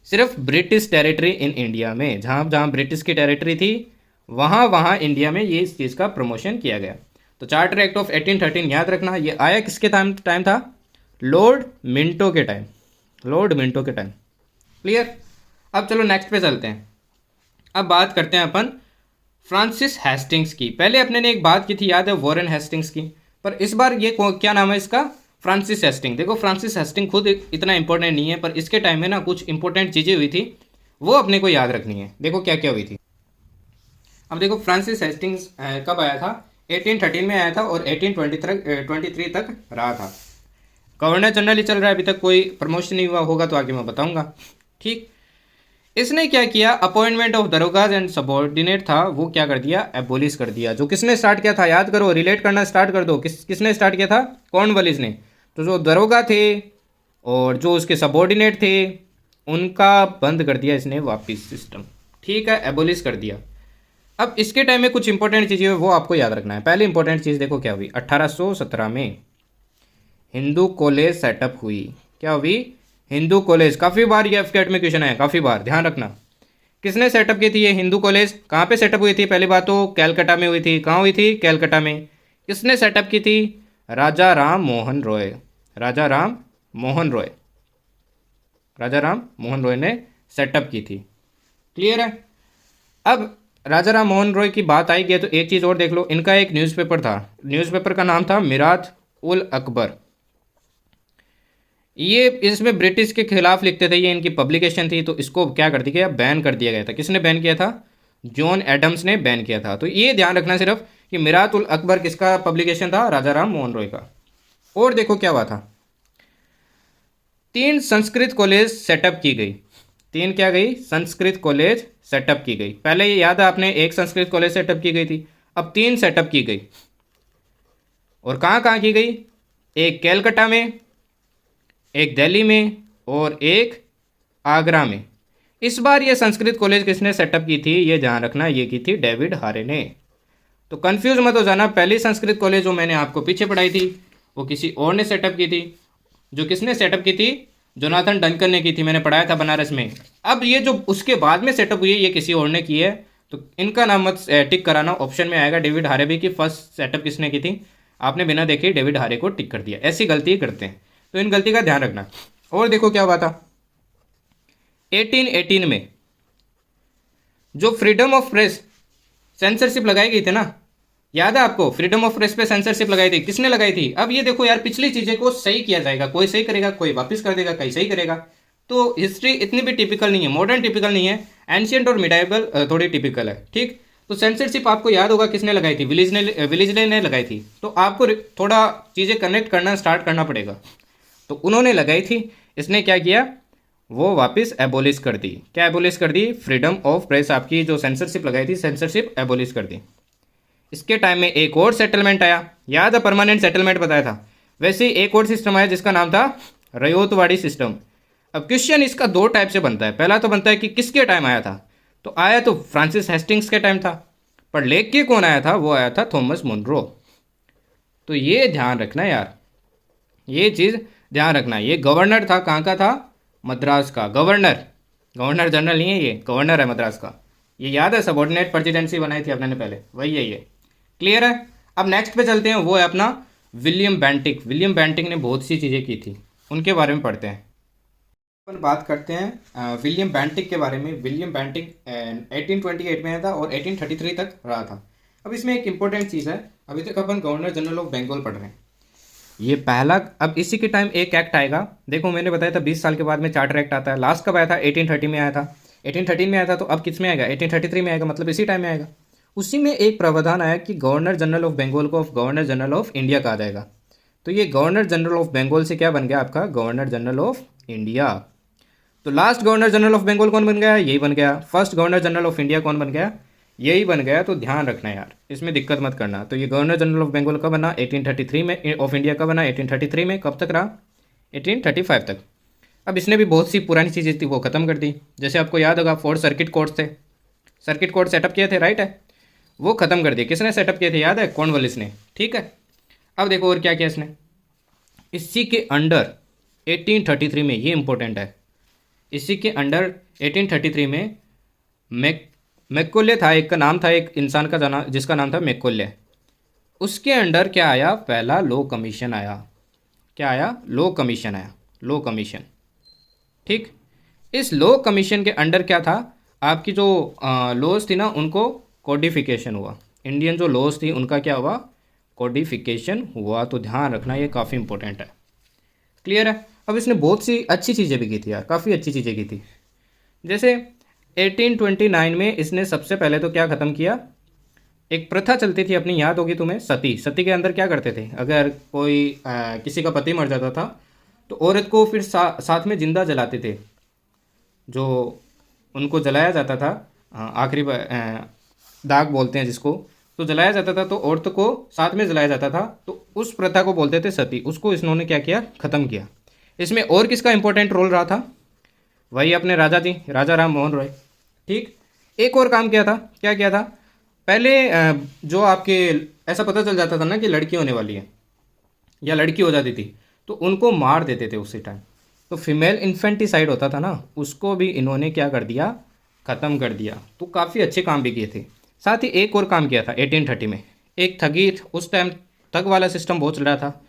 Speaker 1: सिर्फ ब्रिटिश टेरिटरी इन इंडिया में, जहाँ जहाँ ब्रिटिश की टेरिटरी थी वहाँ वहाँ इंडिया में ये इस चीज़ का प्रमोशन किया गया। तो चार्टर एक्ट ऑफ 1813 याद रखना, ये आया किसके टाइम था? लॉर्ड मिंटो के टाइम, लॉर्ड मिंटो के टाइम। क्लियर? अब चलो नेक्स्ट पे चलते हैं। अब बात करते हैं अपन फ्रांसिस हेस्टिंग्स की। पहले अपने ने एक बात की थी, याद है, वॉरेन हेस्टिंग्स की, पर इस बार ये क्या नाम है इसका? Francis Hasting. देखो फ्रांसिस हेस्टिंग खुद इतना इंपॉर्टेंट नहीं है, पर इसके टाइम में ना कुछ इंपॉर्टेंट चीज़ें हुई थी, वो अपने को याद रखनी है। देखो क्या क्या हुई थी। अब देखो फ्रांसिस हेस्टिंग्स कब आया था? 1813 में आया था और 1823 तक रहा था। गवर्नर जनरल ही चल रहा है, अभी तक कोई प्रमोशन नहीं हुआ होगा तो आगे मैं बताऊंगा। ठीक, इसने क्या किया, अपॉइंटमेंट ऑफ दरोगाज एंड सबॉर्डिनेट था वो क्या कर दिया, एबोलिश कर दिया। जो किसने स्टार्ट किया था, याद करो, रिलेट करना स्टार्ट कर दो, किसने स्टार्ट किया था, कॉर्नवालिस ने। तो जो दरोगा थे और जो उसके सबॉर्डिनेट थे उनका बंद कर दिया इसने वापिस सिस्टम। ठीक है, एबोलिश कर दिया। अब इसके टाइम में कुछ इंपॉर्टेंट चीज़ें वो आपको याद रखना है। पहले इंपॉर्टेंट चीज़ देखो क्या हुई, 1817 में हिंदू कॉलेज सेटअप हुई। क्या हुई, हिंदू कॉलेज। काफ़ी बार ये एफकेट में क्वेश्चन आया, काफ़ी बार, ध्यान रखना। किसने सेटअप की थी ये हिंदू कॉलेज, कहाँ पे सेटअप हुई थी, पहली बात तो कैलकाटा में हुई थी। कहाँ हुई थी, कैलकाटा में। किसने सेटअप की थी, राजा राम मोहन रॉय। राजा राम मोहन रॉय, राजा राम मोहन रॉय ने सेटअप की थी। क्लियर है। अब राजा राम मोहन रॉय की बात आई गई तो एक चीज़ और देख लो, इनका एक न्यूज़पेपर था, न्यूज़पेपर का नाम था मिरात उल अकबर। ये इसमें ब्रिटिश के खिलाफ लिखते थे, ये इनकी पब्लिकेशन थी, तो इसको क्या कर दिया गया, बैन कर दिया गया था। किसने बैन किया था, जॉन एडम्स ने बैन किया था। तो ये ध्यान रखना सिर्फ कि मिरात उल अकबर किसका पब्लिकेशन था, राजा राम मोहन रॉय का। और देखो क्या हुआ था, 3 संस्कृत कॉलेज सेटअप की गई। 3 क्या गई, संस्कृत कॉलेज सेटअप की गई। पहले ये याद है आपने, एक संस्कृत कॉलेज सेटअप की गई थी, अब 3 सेटअप की गई। और कहाँ कहाँ की गई, एक कैलकाटा में, एक दिल्ली में और एक आगरा में। इस बार ये संस्कृत कॉलेज किसने सेटअप की थी, ये ध्यान रखना, ये की थी डेविड हारे ने। तो कंफ्यूज मत हो जाना, पहली संस्कृत कॉलेज जो मैंने आपको पीछे पढ़ाई थी वो किसी और ने सेटअप की थी। जो किसने सेटअप की थी, जोनाथन डंकन ने की थी, मैंने पढ़ाया था बनारस में। अब ये जो उसके बाद में सेटअप हुई है ये किसी और ने की है, तो इनका नाम मत टिक कराना, ऑप्शन में आएगा डेविड हारे भी की फर्स्ट सेटअप किसने की थी। आपने बिना देखे डेविड हारे को टिक कर दिया, ऐसी गलती करते हैं, तो इन गलती का ध्यान रखना। और देखो क्या हुआ था, 1818 में जो फ्रीडम ऑफ प्रेस सेंसरशिप लगाई गई थी ना, याद है आपको, फ्रीडम ऑफ प्रेस पे सेंसरशिप लगाई थी, किसने लगाई थी। अब ये देखो यार, पिछली चीजें को सही किया जाएगा, कोई सही करेगा, कोई वापस कर देगा, कोई सही करेगा। तो हिस्ट्री इतनी भी टिपिकल नहीं है, मॉडर्न टिपिकल नहीं है, एंशियंट और मिडाइवल थोड़ी टिपिकल है। ठीक, तो सेंसरशिप आपको याद होगा किसने लगाई थी, विलिजले ने लगाई थी। तो आपको थोड़ा चीज़ें कनेक्ट करना स्टार्ट करना पड़ेगा। तो उन्होंने लगाई थी, इसने क्या किया, वो वापस एबोलिश कर दी। क्या एबोलिश कर दी, फ्रीडम ऑफ प्रेस, आपकी जो सेंसरशिप लगाई थी सेंसरशिप एबोलिश कर दी। इसके टाइम में एक और सेटलमेंट आया, याद है, परमानेंट सेटलमेंट बताया था। वैसे ही एक और सिस्टम आया जिसका नाम था रयोतवाड़ी सिस्टम। अब क्वेश्चन इसका 2 टाइप से बनता है। पहला तो बनता है कि किसके टाइम आया था, तो आया तो फ्रांसिस हेस्टिंग्स के टाइम था, पर लेख के कौन आया था, वो आया था थॉमस मुनरो। तो ये ध्यान रखना यार, ये चीज़ ध्यान रखना। ये गवर्नर था, कहाँ का था, मद्रास का गवर्नर, गवर्नर जनरल नहीं है ये, गवर्नर है मद्रास का। ये याद है, सबॉर्डिनेट प्रेसिडेंसी बनाई थी अपने ने पहले, वही है ये। क्लियर है। अब नेक्स्ट पे चलते हैं, वो है अपना विलियम बेंटिक। विलियम बेंटिक ने बहुत सी चीज़ें की थी, उनके बारे में पढ़ते हैं। अपन बात करते हैं विलियम बेंटिक के बारे में। विलियम बेंटिक 1828 में आया था और 1833 तक रहा था। अब इसमें एक इंपॉर्टेंट चीज़ है, अभी तक अपन गवर्नर जनरल ऑफ बंगाल पढ़ रहे हैं, ये पहला। अब इसी के टाइम एक एक्ट आएगा, देखो मैंने बताया था 20 साल के बाद में चार्टर एक्ट आता है। लास्ट कब आया था, 1830 में आया था, 1813 में आया था, तो अब किस में आएगा, 1833 में आएगा, मतलब इसी टाइम में आएगा। उसी में एक प्रावधान आया कि गवर्नर जनरल ऑफ बंगाल को गवर्नर जनरल ऑफ इंडिया कहा जाएगा। तो ये गवर्नर जनरल ऑफ बंगाल से क्या बन गया, आपका गवर्नर जनरल ऑफ इंडिया। तो last governor general of Bengal कौन बन गया, यही बन गया। First governor general of India कौन बन गया, यही बन गया। तो ध्यान रखना यार, इसमें दिक्कत मत करना। तो ये गवर्नर जनरल ऑफ बंगाल कब बना, 1833 में, ऑफ इंडिया कब बना, 1833 में। कब तक रहा, 1835 तक। अब इसने भी बहुत सी पुरानी चीज़ें थी वो ख़त्म कर दी। जैसे आपको याद होगा 4 सर्किट कोर्ट्स थे, सर्किट कोर्ट सेटअप किए थे, राइट है, वो ख़त्म कर दिए। किसने सेटअप किए थे, याद है, कॉर्नवालिस ने। ठीक है, अब देखो और क्या किया इसने। इसी के अंडर 1833 में, ये इंपॉर्टेंट है, इसी के अंडर 1833 में मैकोले था, एक का नाम था, एक इंसान का जाना जिसका नाम था मैकोले। उसके अंडर क्या आया, पहला लॉ कमीशन आया। क्या आया, लॉ कमीशन आया, लॉ कमीशन। ठीक, इस लॉ कमीशन के अंडर क्या था, आपकी जो लॉज थी ना उनको कोडिफिकेशन हुआ। इंडियन जो लॉज थी उनका क्या हुआ, कोडिफिकेशन हुआ। तो ध्यान रखना, ये काफ़ी इंपॉर्टेंट है। क्लियर है। अब इसने बहुत सी अच्छी चीज़ें भी की थी यार, काफ़ी अच्छी चीज़ें की थी। जैसे 1829 में इसने सबसे पहले तो क्या ख़त्म किया, एक प्रथा चलती थी अपनी, याद होगी तुम्हें, सती। सती के अंदर क्या करते थे, अगर कोई किसी का पति मर जाता था तो औरत को फिर साथ में जिंदा जलाते थे, जो उनको जलाया जाता था, आखिरी दाग बोलते हैं जिसको, तो जलाया जाता था तो औरत को साथ में जलाया जाता था, तो उस प्रथा को बोलते थे सती। उसको इन्होंने क्या किया, ख़त्म किया। इसमें और किसका इंपॉर्टेंट रोल रहा था, वही अपने राजा जी, राजा राम मोहन रॉय। ठीक, एक और काम किया था, क्या किया था, पहले जो आपके ऐसा पता चल जाता था ना कि लड़की होने वाली है या लड़की हो जाती थी, तो उनको मार देते थे उसी टाइम। तो फीमेल इन्फेंटिसाइड होता था ना, उसको भी इन्होंने क्या कर दिया, ख़त्म कर दिया। तो काफ़ी अच्छे काम भी किए थे। साथ ही एक और काम किया था 1830 में, एक ठगी, उस टाइम ठग वाला सिस्टम बहुत चल रहा था,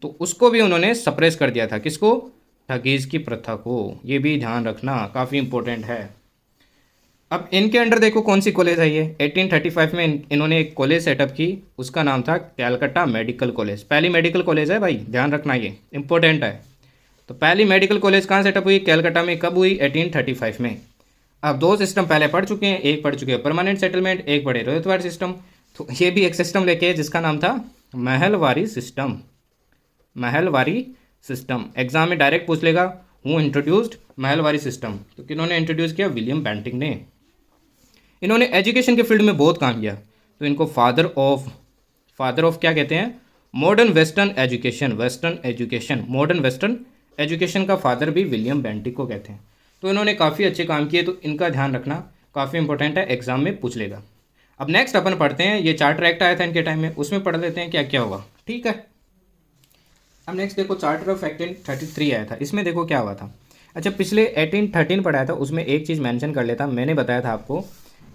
Speaker 1: तो उसको भी उन्होंने सप्रेस कर दिया था। किसको, ठगीज की प्रथा को। ये भी ध्यान रखना, काफ़ी इंपॉर्टेंट है। अब इनके अंडर देखो कौन सी कॉलेज आई है। 1835 में इन्होंने एक कॉलेज सेटअप की, उसका नाम था कैलकटा मेडिकल कॉलेज। पहली मेडिकल कॉलेज है भाई, ध्यान रखना, ये इंपॉर्टेंट है। तो पहली मेडिकल कॉलेज कहाँ सेटअप हुई, कैलकटा में। कब हुई, 1835 में। अब दो सिस्टम पहले पढ़ चुके हैं, एक पढ़ चुके हैं परमानेंट सेटलमेंट, एक पढ़े रोहितवाड़ सिस्टम। तो ये भी एक सिस्टम लेके जिसका नाम था Mahalwari system. Mahalwari system exam में डायरेक्ट पूछ लेगा, हु इंट्रोड्यूस्ड महलवारी सिस्टम। तो किन्होंने इंट्रोड्यूस किया, विलियम बेंटिंग ने। इन्होंने एजुकेशन के फील्ड में बहुत काम किया, तो इनको फादर ऑफ क्या कहते हैं, modern western education. Western education, modern western education का फादर भी विलियम बेंटिक को कहते हैं। तो इन्होंने काफ़ी अच्छे काम किए, तो इनका ध्यान रखना, काफ़ी इंपॉर्टेंट है, एग्जाम में पूछ लेगा। अब नेक्स्ट अपन पढ़ते हैं, ये चार्टर एक्ट आया था इनके टाइम में, उसमें पढ़ लेते हैं क्या क्या हुआ। ठीक है, अब नेक्स्ट देखो चार्टर ऑफ 1833 आया था, इसमें देखो क्या हुआ था। अच्छा, पिछले 1813 पढ़ाया था, उसमें एक चीज़ मेंशन कर लेता, मैंने बताया था आपको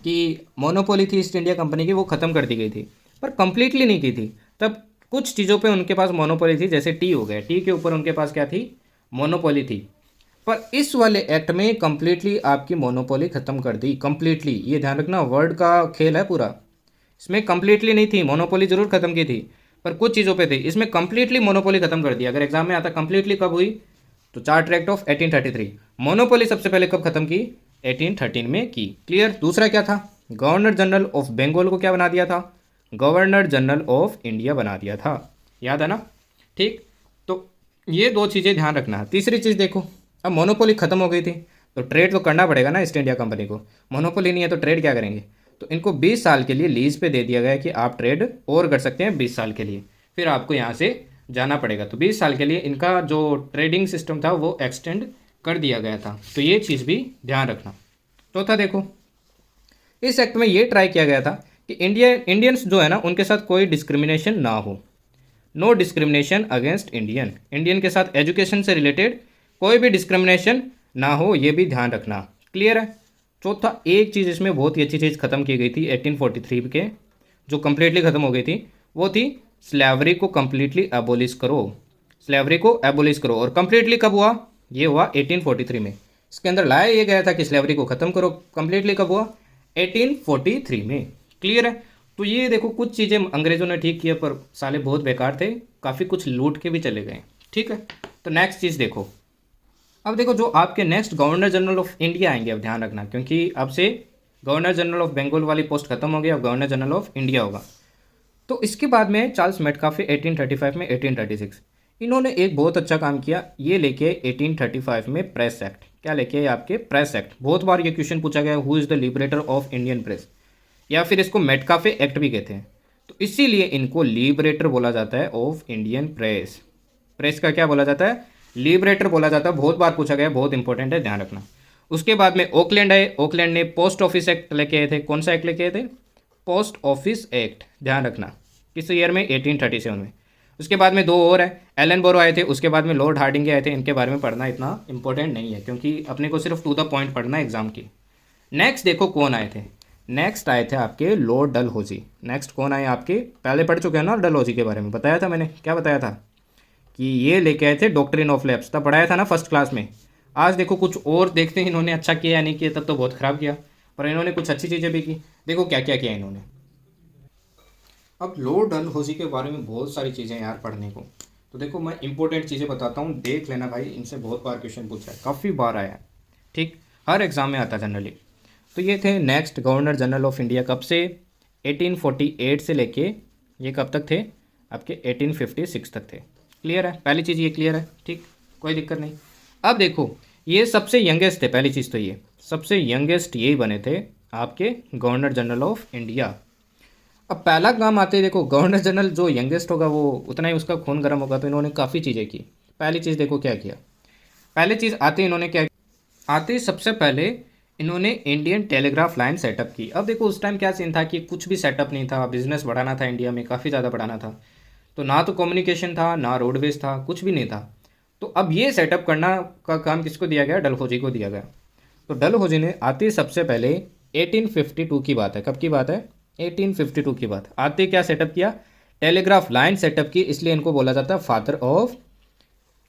Speaker 1: कि मोनोपोली थी ईस्ट इंडिया कंपनी की, वो ख़त्म कर दी गई थी, पर कंप्लीटली नहीं की थी। तब कुछ चीज़ों पे उनके पास मोनोपोली थी, जैसे टी हो गया, टी के ऊपर उनके पास क्या थी, मोनोपोली थी। पर इस वाले एक्ट में कंप्लीटली आपकी मोनोपोली ख़त्म कर दी, कंप्लीटली। ये ध्यान रखना, वर्ड का खेल है पूरा। इसमें कंप्लीटली नहीं थी, मोनोपोली जरूर ख़त्म की थी, पर कुछ चीज़ों पे थी। इसमें कंप्लीटली मोनोपोली ख़त्म कर दिया। अगर एग्जाम में आता कंप्लीटली कब हुई, तो चार्टर एक्ट ऑफ 1833। मोनोपोली सबसे पहले कब खत्म की, 1813 में की। क्लियर। दूसरा क्या था, गवर्नर जनरल ऑफ बंगाल को क्या बना दिया था, गवर्नर जनरल ऑफ इंडिया बना दिया था। याद है ना। ठीक, तो ये दो चीज़ें ध्यान रखना। तीसरी चीज़ देखो, अब मोनोपोली खत्म हो गई थी, तो ट्रेड तो करना पड़ेगा ना ईस्ट इंडिया कंपनी को। मोनोपोली नहीं है तो ट्रेड क्या करेंगे, तो इनको 20 साल के लिए लीज पे दे दिया गया कि आप ट्रेड और कर सकते हैं 20 साल के लिए, फिर आपको यहाँ से जाना पड़ेगा। तो 20 साल के लिए इनका जो ट्रेडिंग सिस्टम था वो एक्सटेंड कर दिया गया था, तो ये चीज़ भी ध्यान रखना। चौथा देखो, इस एक्ट में ये ट्राई किया गया था कि इंडियंस जो है ना, उनके साथ कोई डिस्क्रिमिनेशन ना हो। नो डिस्क्रिमिनेशन अगेंस्ट इंडियन के साथ एजुकेशन से रिलेटेड कोई भी डिस्क्रिमिनेशन ना हो, ये भी ध्यान रखना। क्लियर है। चौथा, एक चीज़ इसमें बहुत ही अच्छी चीज़ खत्म की गई थी 1843 के, जो कम्प्लीटली खत्म हो गई थी, वो थी स्लेवरी को कम्प्लीटली एबोलिश करो। स्लेवरी को एबोलिश करो। और कम्प्लीटली कब हुआ, ये हुआ 1843 में। इसके अंदर लाया ये गया था कि स्लेवरी को ख़त्म करो। कम्प्लीटली कब हुआ, 1843 में। क्लियर है। तो ये देखो, कुछ चीज़ें अंग्रेज़ों ने ठीक किया, पर साले बहुत बेकार थे, काफ़ी कुछ लूट के भी चले गए। ठीक है। तो नेक्स्ट चीज़ देखो, अब देखो जो आपके next governor general of India आएंगे, अब ध्यान रखना, क्योंकि अब से गवर्नर जनरल ऑफ बंगाल वाली पोस्ट खत्म हो गई, अब गवर्नर जनरल ऑफ इंडिया होगा। तो इसके बाद में चार्ल्स मेटकाफे 1835 में 1836, इन्होंने एक बहुत अच्छा काम किया, ये लेके 1835 में प्रेस एक्ट। क्या लेके आए आपके, प्रेस एक्ट। बहुत बार ये क्वेश्चन पूछा गया, who is the liberator of Indian press, या फिर इसको मेटकाफे एक्ट भी कहते हैं। तो इसीलिए इनको लिबरेटर बोला जाता है ऑफ इंडियन प्रेस। प्रेस का क्या बोला जाता है, लिबरेटर बोला जाता है। बहुत बार पूछा गया, बहुत इंपॉर्टेंट है, ध्यान रखना। उसके बाद में ओकलैंड आए, ओकलैंड ने पोस्ट ऑफिस एक्ट लेके आए थे। कौन सा एक्ट लेके आए थे, पोस्ट ऑफिस एक्ट, ध्यान रखना। किस ईयर में, 1837 में। उसके बाद में दो और है, एलन बोरो आए थे, उसके बाद में लॉर्ड हार्डिंगे आए थे। इनके बारे में पढ़ना इतना इंपॉर्टेंट नहीं है, क्योंकि अपने को सिर्फ टू द पॉइंट पढ़ना है एग्जाम की। नेक्स्ट देखो कौन आए थे, नेक्स्ट आए थे आपके लॉर्ड डलहौजी। नेक्स्ट कौन आए आपके, पहले पढ़ चुके हैं ना डलहौजी के बारे में, बताया था मैंने, क्या बताया था कि ये लेके आए थे डॉक्ट्रिन ऑफ लैप्स, तब पढ़ाया था ना फर्स्ट क्लास में। आज देखो कुछ और देखते हैं इन्होंने अच्छा किया या नहीं किया, तब तो बहुत ख़राब किया, पर इन्होंने कुछ अच्छी चीज़ें भी की। देखो क्या क्या किया इन्होंने। अब लॉर्ड डलहौजी के बारे में बहुत सारी चीज़ें यार पढ़ने को, तो देखो मैं इंपॉर्टेंट चीज़ें बताता हूँ, देख लेना भाई, इनसे बहुत बार क्वेश्चन पूछा है, काफ़ी बार आया है। ठीक, हर एग्ज़ाम में आता जनरली। तो ये थे next governor general of India, कब से, 1848 से लेके ये कब तक थे, आपके 1856 तक थे। क्लियर है, पहली चीज़ ये क्लियर है, ठीक, कोई दिक्कत नहीं। अब देखो ये सबसे यंगेस्ट थे, पहली चीज़ तो ये सबसे यंगेस्ट यही बने थे आपके गवर्नर जनरल ऑफ इंडिया। अब पहला काम आते ही देखो, गवर्नर जनरल जो यंगेस्ट होगा वो उतना ही उसका खून गर्म होगा, तो इन्होंने काफ़ी चीज़ें की। पहली चीज़ देखो क्या किया, पहली चीज़ आते ही इन्होंने क्या, आते ही सबसे पहले इन्होंने इंडियन टेलीग्राफ लाइन सेटअप की। अब देखो उस टाइम क्या सीन था कि कुछ भी सेटअप नहीं था, बिजनेस बढ़ाना था इंडिया में, काफ़ी ज़्यादा बढ़ाना था, तो ना तो कम्युनिकेशन था ना रोडवेज था, कुछ भी नहीं था। तो अब ये सेटअप करना का काम किसको दिया गया, डलहौजी को दिया गया। तो डलहौजी ने आते ही सबसे पहले 1852 की बात है, कब की बात है, 1852 की बात, आते ही क्या सेटअप किया, टेलीग्राफ लाइन सेटअप की, इसलिए इनको बोला जाता है father of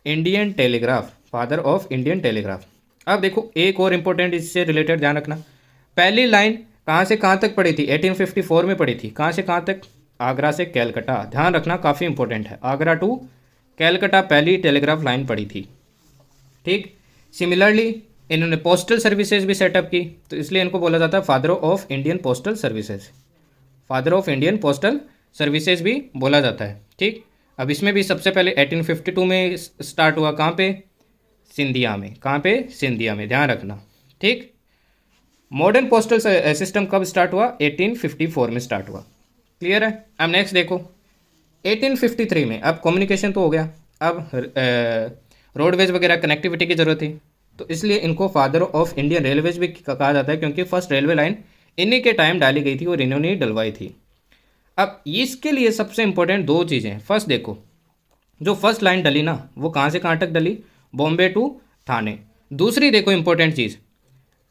Speaker 1: Indian telegraph, father of Indian telegraph. अब देखो एक और इम्पोर्टेंट इससे रिलेटेड ध्यान रखना, पहली लाइन कहाँ से कहाँ तक पड़ी थी, 1854 में पड़ी थी, कहाँ से कहाँ तक, आगरा से कैलकटा, ध्यान रखना काफ़ी इंपॉर्टेंट है, आगरा टू कैलकटा पहली टेलीग्राफ लाइन पड़ी थी, ठीक। सिमिलरली इन्होंने पोस्टल सर्विसेज भी सेटअप की, तो इसलिए इनको बोला जाता है father of Indian postal services, father of Indian postal services भी बोला जाता है, ठीक। अब इसमें भी सबसे पहले 1852 में स्टार्ट हुआ, कहाँ पे, सिंधिया में, कहाँ पे, सिंधिया में, ध्यान रखना, ठीक। मॉडर्न पोस्टल सिस्टम कब स्टार्ट हुआ, 1854 में स्टार्ट हुआ। क्लियर है। अब नेक्स्ट देखो 1853 में, अब कम्युनिकेशन तो हो गया, अब रोडवेज वगैरह कनेक्टिविटी की ज़रूरत थी, तो इसलिए इनको फादर ऑफ इंडियन रेलवेज भी कहा जाता है, क्योंकि फर्स्ट रेलवे लाइन इन्हीं के टाइम डाली गई थी और इन्होंने ही डलवाई थी। अब इसके लिए सबसे इंपॉर्टेंट दो चीज़ें हैं, फर्स्ट देखो जो फर्स्ट लाइन डली ना वो कहाँ से कहाँ तक डली, बॉम्बे टू थाने। दूसरी देखो इंपॉर्टेंट चीज़,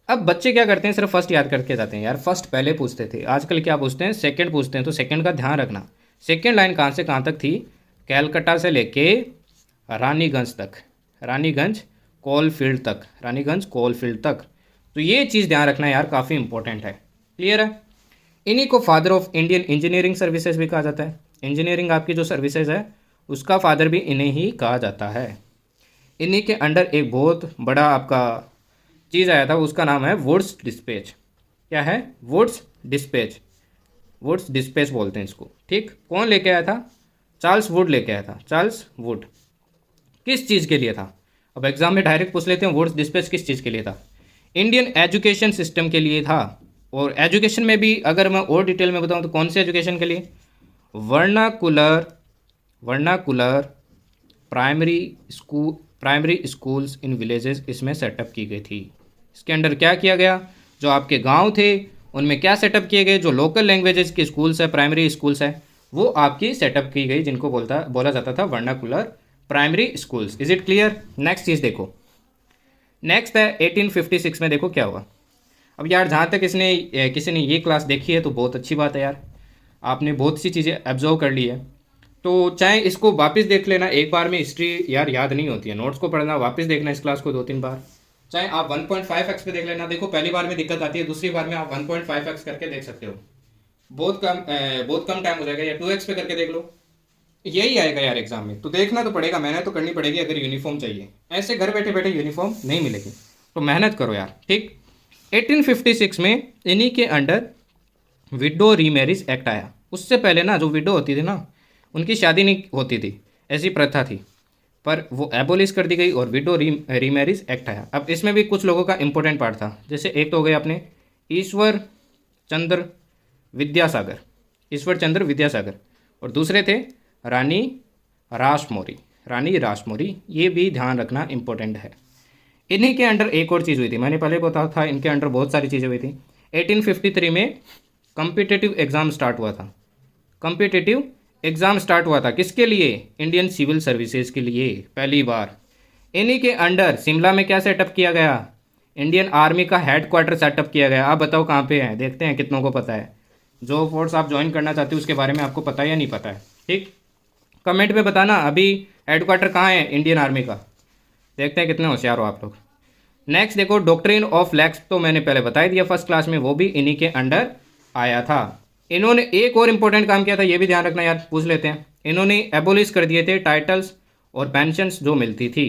Speaker 1: अब बच्चे क्या करते हैं, सिर्फ फर्स्ट याद करके जाते हैं यार, फर्स्ट पहले पूछते थे, आजकल क्या पूछते हैं, सेकंड पूछते हैं, तो सेकंड का ध्यान रखना। सेकंड लाइन कहाँ से कहाँ तक थी, कैलकाटा से लेके रानीगंज तक, रानीगंज कोलफील्ड तक, रानीगंज कोलफील्ड तक, तो ये चीज़ ध्यान रखना यार, काफ़ी इंपॉर्टेंट है। क्लियर है। इन्हीं को father of Indian engineering services भी कहा जाता है, इंजीनियरिंग आपकी जो सर्विसेज है उसका फादर भी इन्हें ही कहा जाता है। इन्हीं के अंडर एक बहुत बड़ा आपका चीज़ आया था, उसका नाम है वुड्स डिस्पैच। क्या है, वुड्स डिस्पैच, वुड्स डिस्पैच बोलते हैं इसको, ठीक। कौन लेके आया था, चार्ल्स वुड लेके आया था, चार्ल्स वुड। किस चीज़ के लिए था, अब एग्जाम में डायरेक्ट पूछ लेते हैं, वुड्स डिस्पैच किस चीज़ के लिए था, इंडियन एजुकेशन सिस्टम के लिए था। और एजुकेशन में भी अगर मैं और डिटेल में बताऊं तो कौन से एजुकेशन के लिए, vernacular, vernacular primary schools in villages इसमें सेटअप की गई थी। इसके अंडर क्या किया गया, जो आपके गांव थे उनमें क्या सेटअप किए गए, जो लोकल लैंग्वेजेस के स्कूल्स है, प्राइमरी स्कूल्स है, वो आपकी सेटअप की गई, जिनको बोला जाता था vernacular primary schools. Is it clear. Next चीज़ देखो, नेक्स्ट है 1856 में, देखो क्या हुआ। अब यार जहाँ तक किसी ने ये क्लास देखी है तो बहुत अच्छी बात है यार, आपने बहुत सी चीज़ें एब्जर्व कर ली है। तो चाहे इसको वापस देख लेना, एक बार में हिस्ट्री यार याद नहीं होती है, नोट्स को पढ़ना, वापस देखना इस क्लास को 2-3 बार, चाहे आप 1.5x पे देख लेना। देखो पहली बार में दिक्कत आती है, दूसरी बार में आप 1.5x करके देख सकते हो, बहुत कम टाइम हो जाएगा, या 2x पे करके देख लो, यही आएगा यार एग्जाम में। तो देखना तो पड़ेगा, मेहनत तो करनी पड़ेगी अगर यूनिफॉर्म चाहिए, ऐसे घर बैठे बैठे यूनिफॉर्म नहीं मिलेगी, तो मेहनत करो यार, ठीक। 1856 में इन्हीं के अंडर विडो रीमैरिज एक्ट आया। उससे पहले ना जो विडो होती थी ना उनकी शादी नहीं होती थी, ऐसी प्रथा थी, पर वो एबोलिश कर दी गई और विडो रीमैरिज एक्ट आया। अब इसमें भी कुछ लोगों का इंपॉर्टेंट पार्ट था, जैसे एक तो हो गए अपने ईश्वर चंद्र विद्यासागर, ईश्वर चंद्र विद्यासागर, और दूसरे थे रानी रासमोरी, रानी रासमोरी, ये भी ध्यान रखना इंपॉर्टेंट है। इन्हीं के अंडर एक और चीज़ हुई थी, मैंने पहले बताया था, इनके अंडर बहुत सारी चीज़ें हुई थी। 1853 में कम्पिटिटिव एग्ज़ाम स्टार्ट हुआ था, कम्पिटिटिव एग्ज़ाम स्टार्ट हुआ था किसके लिए, इंडियन सिविल सर्विसेज के लिए पहली बार। इन्हीं के अंडर शिमला में क्या सेटअप किया गया, इंडियन आर्मी का हेड क्वार्टर सेटअप किया गया। आप बताओ कहाँ पे है, देखते हैं कितनों को पता है, जो फोर्स आप ज्वाइन करना चाहते हो उसके बारे में आपको पता है या नहीं पता है, ठीक। कमेंट में बताना अभी हेड क्वार्टर कहाँ है इंडियन आर्मी का, देखते हैं कितने होशियार हो आप लोग। नेक्स्ट देखो डॉक्ट्रिन ऑफ लैक्स, तो मैंने पहले बता ही दिया फर्स्ट क्लास में, वो भी इन्हीं के अंडर आया था। इन्होंने एक और इम्पोर्टेंट काम किया था, ये भी ध्यान रखना यार, पूछ लेते हैं। इन्होंने एबोलिश कर दिए थे टाइटल्स और पेंशन्स जो मिलती थी,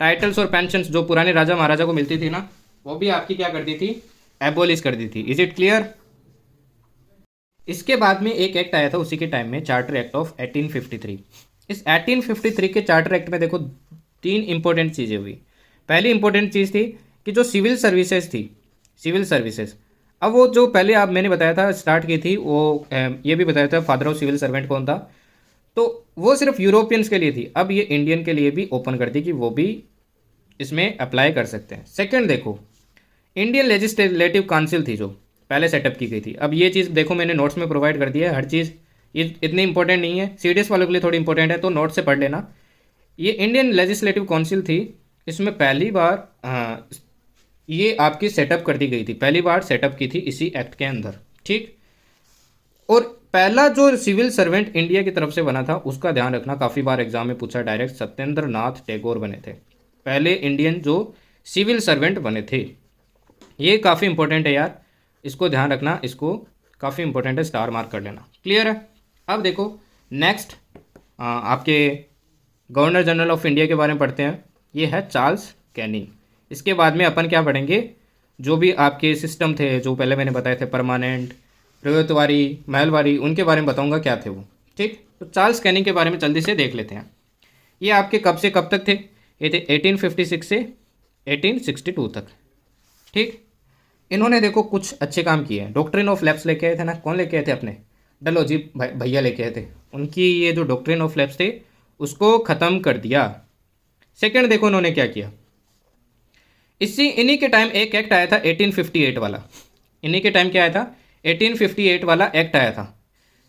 Speaker 1: टाइटल्स और पेंशन्स जो पुराने राजा महाराजा को मिलती थी ना, वो भी आपकी क्या कर दी थी, एबोलिश कर दी थी। Is it clear. इसके बाद में एक एक्ट आया था उसी के टाइम में, चार्टर एक्ट ऑफ 1853। इस 1853 के चार्टर एक्ट में देखो तीन इंपॉर्टेंट चीज़ें हुई। पहली इंपॉर्टेंट चीज़ थी कि जो सिविल सर्विसेज थी, सिविल सर्विसेज, अब वो जो पहले आप मैंने बताया था स्टार्ट की थी वो ये भी बताया था फादर ऑफ सिविल सर्वेंट कौन था, तो वो सिर्फ यूरोपियंस के लिए थी। अब ये इंडियन के लिए भी ओपन कर दी कि वो भी इसमें अप्लाई कर सकते हैं। सेकंड देखो, इंडियन लेजिस्लेटिव काउंसिल थी जो पहले सेटअप की गई थी। अब ये चीज़ देखो मैंने नोट्स में प्रोवाइड कर दिया है, हर चीज़ ये इतनी इंपॉर्टेंट नहीं है, सीडीएस वालों के लिए थोड़ी इंपॉर्टेंट है, तो नोट से पढ़ लेना। ये इंडियन लेजिस्लेटिव काउंसिल थी, इसमें पहली बार ये आपकी सेटअप कर दी गई थी, पहली बार सेटअप की थी इसी एक्ट के अंदर, ठीक। और पहला जो सिविल सर्वेंट इंडिया की तरफ से बना था उसका ध्यान रखना, काफ़ी बार एग्जाम में पूछा डायरेक्ट, सत्येंद्र नाथ टैगोर बने थे पहले इंडियन जो सिविल सर्वेंट बने थे। ये काफ़ी इंपॉर्टेंट है यार, इसको ध्यान रखना, इसको काफ़ी इंपॉर्टेंट है, स्टार मार्क कर लेना। क्लियर है। अब देखो नेक्स्ट आपके गवर्नर जनरल ऑफ इंडिया के बारे में पढ़ते हैं। ये है चार्ल्स कैनिंग। इसके बाद में अपन क्या पढ़ेंगे, जो भी आपके सिस्टम थे जो पहले मैंने बताए थे, परमानेंट, प्रयोतवारी, महलवारी, उनके बारे में बताऊंगा क्या थे वो, ठीक। तो चार्ल्स कैनिंग के बारे में जल्दी से देख लेते हैं। ये आपके कब से कब तक थे, ये थे 1856 से 1862 तक, ठीक। इन्होंने देखो कुछ अच्छे काम किए हैं। डॉक्ट्रिन ऑफ लैप्स लेके आए थे ना, कौन लेके आए थे अपने डलहौजी भैया लेके आए थे। उनकी ये जो डॉक्ट्रिन ऑफ लैप्स थे उसको ख़त्म कर दिया। सेकंड देखो इन्होंने क्या किया, इन्हीं के टाइम एक एक्ट आया था 1858 वाला, इन्हीं के टाइम क्या आया था 1858 वाला एक्ट आया था,